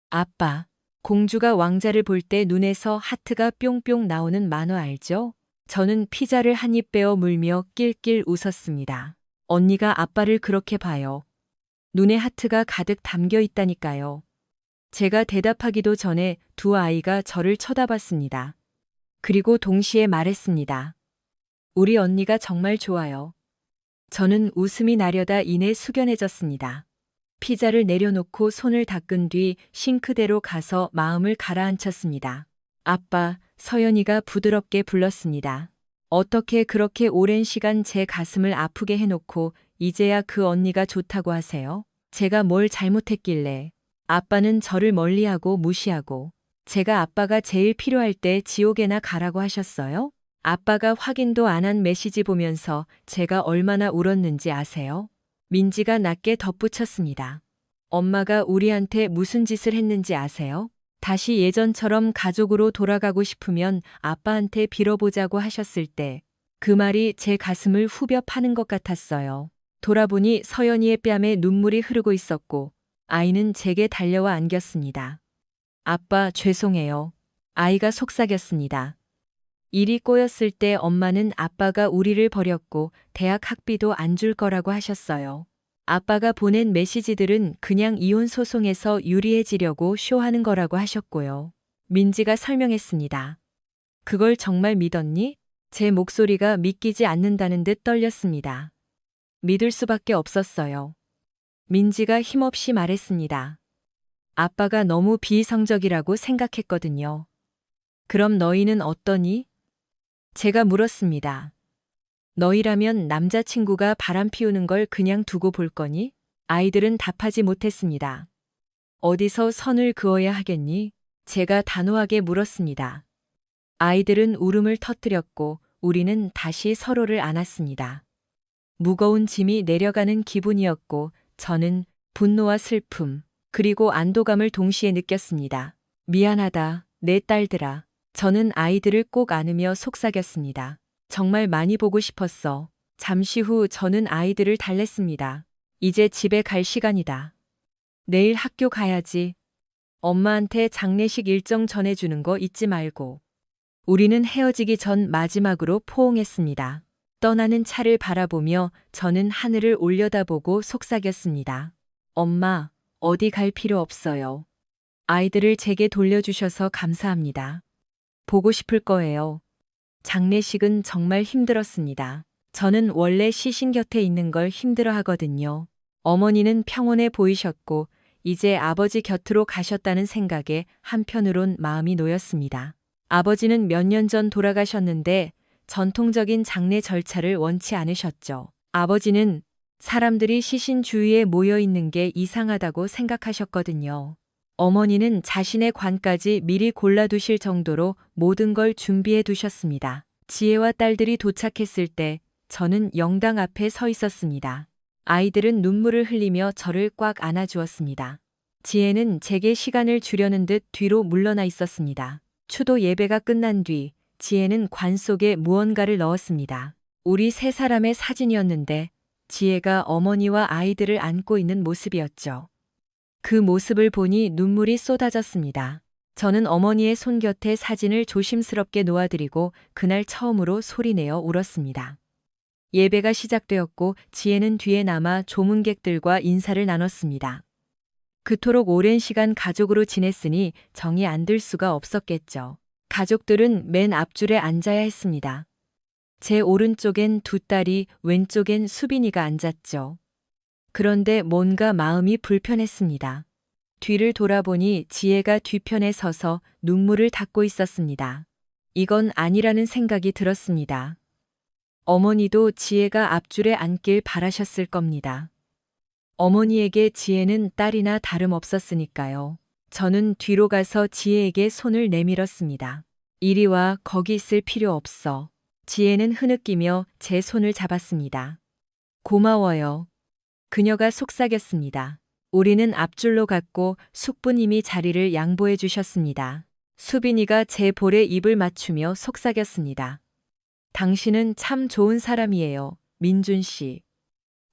아빠, 공주가 왕자를 볼 때 눈에서 하트가 뿅뿅 나오는 만화 알죠? 저는 피자를 한 입 빼어 물며 낄낄 웃었습니다. 언니가 아빠를 그렇게 봐요. 눈에 하트가 가득 담겨 있다니까요. 제가 대답하기도 전에 두 아이가 저를 쳐다봤습니다. 그리고 동시에 말했습니다. 우리 언니가 정말 좋아요. 저는 웃음이 나려다 이내 숙연해졌습니다. 피자를 내려놓고 손을 닦은 뒤 싱크대로 가서 마음을 가라앉혔습니다. 아빠, 서연이가 부드럽게 불렀습니다. 어떻게 그렇게 오랜 시간 제 가슴을 아프게 해놓고 이제야 그 언니가 좋다고 하세요? 제가 뭘 잘못했길래. 아빠는 저를 멀리하고 무시하고 제가 아빠가 제일 필요할 때 지옥에나 가라고 하셨어요? 아빠가 확인도 안 한 메시지 보면서 제가 얼마나 울었는지 아세요? 민지가 낮게 덧붙였습니다. 엄마가 우리한테 무슨 짓을 했는지 아세요? 다시 예전처럼 가족으로 돌아가고 싶으면 아빠한테 빌어보자고 하셨을 때 그 말이 제 가슴을 후벼 파는 것 같았어요. 돌아보니 서연이의 뺨에 눈물이 흐르고 있었고 아이는 제게 달려와 안겼습니다. 아빠, 죄송해요. 아이가 속삭였습니다. 일이 꼬였을 때 엄마는 아빠가 우리를 버렸고 대학 학비도 안 줄 거라고 하셨어요. 아빠가 보낸 메시지들은 그냥 이혼 소송에서 유리해지려고 쇼하는 거라고 하셨고요. 민지가 설명했습니다. 그걸 정말 믿었니? 제 목소리가 믿기지 않는다는 듯 떨렸습니다. 믿을 수밖에 없었어요. 민지가 힘없이 말했습니다. 아빠가 너무 비이성적이라고 생각했거든요. 그럼 너희는 어떠니? 제가 물었습니다. 너희라면 남자친구가 바람 피우는 걸 그냥 두고 볼 거니? 아이들은 답하지 못했습니다. 어디서 선을 그어야 하겠니? 제가 단호하게 물었습니다. 아이들은 울음을 터뜨렸고 우리는 다시 서로를 안았습니다. 무거운 짐이 내려가는 기분이었고 저는 분노와 슬픔, 그리고 안도감을 동시에 느꼈습니다. 미안하다, 내 딸들아. 저는 아이들을 꼭 안으며 속삭였습니다. 정말 많이 보고 싶었어. 잠시 후 저는 아이들을 달랬습니다. 이제 집에 갈 시간이다. 내일 학교 가야지. 엄마한테 장례식 일정 전해주는 거 잊지 말고. 우리는 헤어지기 전 마지막으로 포옹했습니다. 떠나는 차를 바라보며 저는 하늘을 올려다보고 속삭였습니다. 엄마, 어디 갈 필요 없어요. 아이들을 제게 돌려주셔서 감사합니다. 보고 싶을 거예요. 장례식은 정말 힘들었습니다. 저는 원래 시신 곁에 있는 걸 힘들어 하거든요. 어머니는 평온해 보이셨고, 이제 아버지 곁으로 가셨다는 생각에 한편으론 마음이 놓였습니다. 아버지는 몇 년 전 돌아가셨는데 전통적인 장례 절차를 원치 않으셨죠. 아버지는 사람들이 시신 주위에 모여 있는 게 이상하다고 생각하셨거든요. 어머니는 자신의 관까지 미리 골라두실 정도로 모든 걸 준비해 두셨습니다. 지혜와 딸들이 도착했을 때 저는 영당 앞에 서 있었습니다. 아이들은 눈물을 흘리며 저를 꽉 안아주었습니다. 지혜는 제게 시간을 주려는 듯 뒤로 물러나 있었습니다. 추도 예배가 끝난 뒤 지혜는 관 속에 무언가를 넣었습니다. 우리 세 사람의 사진이었는데 지혜가 어머니와 아이들을 안고 있는 모습이었죠. 그 모습을 보니 눈물이 쏟아졌습니다. 저는 어머니의 손 곁에 사진을 조심스럽게 놓아드리고 그날 처음으로 소리내어 울었습니다. 예배가 시작되었고 지혜는 뒤에 남아 조문객들과 인사를 나눴습니다. 그토록 오랜 시간 가족으로 지냈으니 정이 안 들 수가 없었겠죠. 가족들은 맨 앞줄에 앉아야 했습니다. 제 오른쪽엔 두 딸이, 왼쪽엔 수빈이가 앉았죠. 그런데 뭔가 마음이 불편했습니다. 뒤를 돌아보니 지혜가 뒤편에 서서 눈물을 닦고 있었습니다. 이건 아니라는 생각이 들었습니다. 어머니도 지혜가 앞줄에 앉길 바라셨을 겁니다. 어머니에게 지혜는 딸이나 다름없었으니까요. 저는 뒤로 가서 지혜에게 손을 내밀었습니다. 이리 와, 거기 있을 필요 없어. 지혜는 흐느끼며 제 손을 잡았습니다. 고마워요. 그녀가 속삭였습니다. 우리는 앞줄로 갔고 숙부님이 자리를 양보해 주셨습니다. 수빈이가 제 볼에 입을 맞추며 속삭였습니다. 당신은 참 좋은 사람이에요, 민준 씨.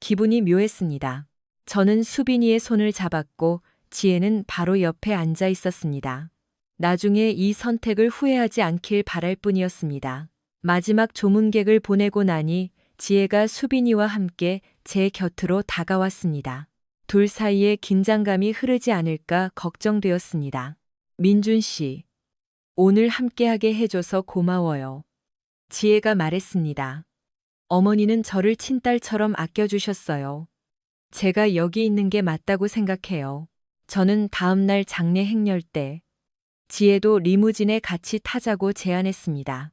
기분이 묘했습니다. 저는 수빈이의 손을 잡았고 지혜는 바로 옆에 앉아 있었습니다. 나중에 이 선택을 후회하지 않길 바랄 뿐이었습니다. 마지막 조문객을 보내고 나니 지혜가 수빈이와 함께 제 곁으로 다가왔습니다. 둘 사이에 긴장감이 흐르지 않을까 걱정되었습니다. 민준 씨, 오늘 함께하게 해줘서 고마워요. 지혜가 말했습니다. 어머니는 저를 친딸처럼 아껴주셨어요. 제가 여기 있는 게 맞다고 생각해요. 저는 다음 날 장례 행렬 때 지혜도 리무진에 같이 타자고 제안했습니다.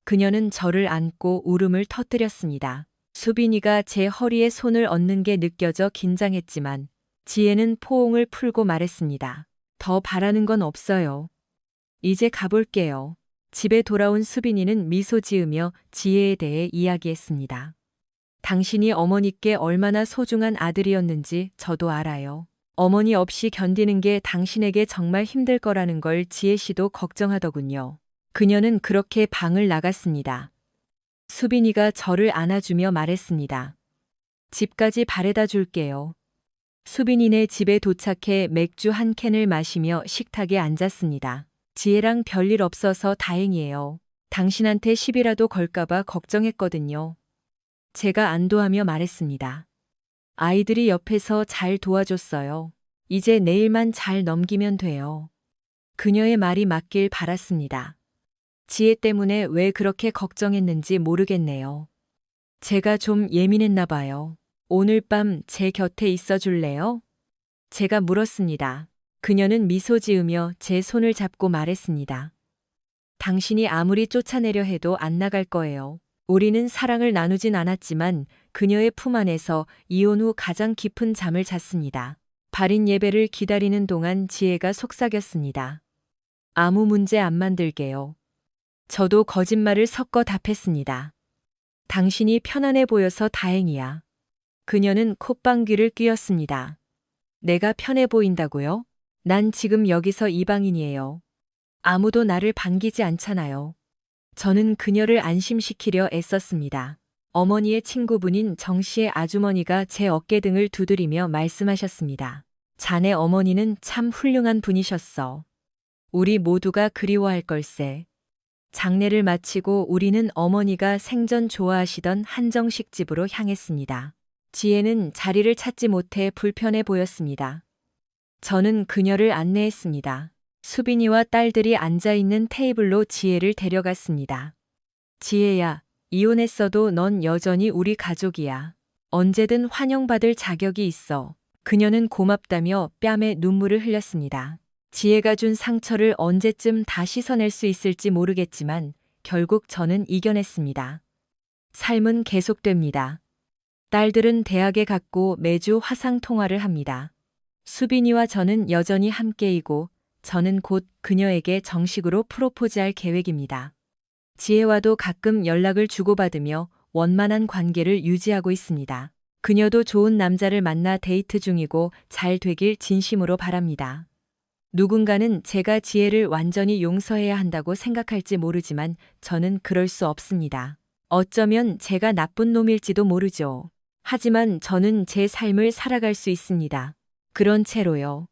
그녀는 저를 안고 울음을 터뜨렸습니다. 수빈이가 제 허리에 손을 얹는 게 느껴져 긴장했지만 지혜는 포옹을 풀고 말했습니다. 더 바라는 건 없어요. 이제 가볼게요. 집에 돌아온 수빈이는 미소 지으며 지혜에 대해 이야기했습니다. 당신이 어머니께 얼마나 소중한 아들이었는지 저도 알아요. 어머니 없이 견디는 게 당신에게 정말 힘들 거라는 걸 지혜 씨도 걱정하더군요. 그녀는 그렇게 방을 나갔습니다. 수빈이가 저를 안아주며 말했습니다. 집까지 바래다 줄게요. 수빈이네 집에 도착해 맥주 한 캔을 마시며 식탁에 앉았습니다. 지혜랑 별일 없어서 다행이에요. 당신한테 시비라도 걸까봐 걱정했거든요. 제가 안도하며 말했습니다. 아이들이 옆에서 잘 도와줬어요. 이제 내일만 잘 넘기면 돼요. 그녀의 말이 맞길 바랐습니다. 지혜 때문에 왜 그렇게 걱정했는지 모르겠네요. 제가 좀 예민했나 봐요. 오늘 밤 제 곁에 있어 줄래요? 제가 물었습니다. 그녀는 미소 지으며 제 손을 잡고 말했습니다. 당신이 아무리 쫓아내려 해도 안 나갈 거예요. 우리는 사랑을 나누진 않았지만 그녀의 품 안에서 이혼 후 가장 깊은 잠을 잤습니다. 발인 예배를 기다리는 동안 지혜가 속삭였습니다. 아무 문제 안 만들게요. 저도 거짓말을 섞어 답했습니다. 당신이 편안해 보여서 다행이야. 그녀는 콧방귀를 뀌었습니다. 내가 편해 보인다고요? 난 지금 여기서 이방인이에요. 아무도 나를 반기지 않잖아요. 저는 그녀를 안심시키려 애썼습니다. 어머니의 친구분인 정 씨의 아주머니가 제 어깨 등을 두드리며 말씀하셨습니다. 자네 어머니는 참 훌륭한 분이셨어. 우리 모두가 그리워할 걸세. 장례를 마치고 우리는 어머니가 생전 좋아하시던 한정식 집으로 향했습니다. 지혜는 자리를 찾지 못해 불편해 보였습니다. 저는 그녀를 안내했습니다. 수빈이와 딸들이 앉아 있는 테이블로 지혜를 데려갔습니다. 지혜야, 이혼했어도 넌 여전히 우리 가족이야. 언제든 환영받을 자격이 있어. 그녀는 고맙다며 뺨에 눈물을 흘렸습니다. 지혜가 준 상처를 언제쯤 다 씻어낼 수 있을지 모르겠지만 결국 저는 이겨냈습니다. 삶은 계속됩니다. 딸들은 대학에 갔고 매주 화상 통화를 합니다. 수빈이와 저는 여전히 함께이고 저는 곧 그녀에게 정식으로 프로포즈할 계획입니다. 지혜와도 가끔 연락을 주고받으며 원만한 관계를 유지하고 있습니다. 그녀도 좋은 남자를 만나 데이트 중이고 잘 되길 진심으로 바랍니다. 누군가는 제가 지혜를 완전히 용서해야 한다고 생각할지 모르지만 저는 그럴 수 없습니다. 어쩌면 제가 나쁜 놈일지도 모르죠. 하지만 저는 제 삶을 살아갈 수 있습니다. 그런 채로요.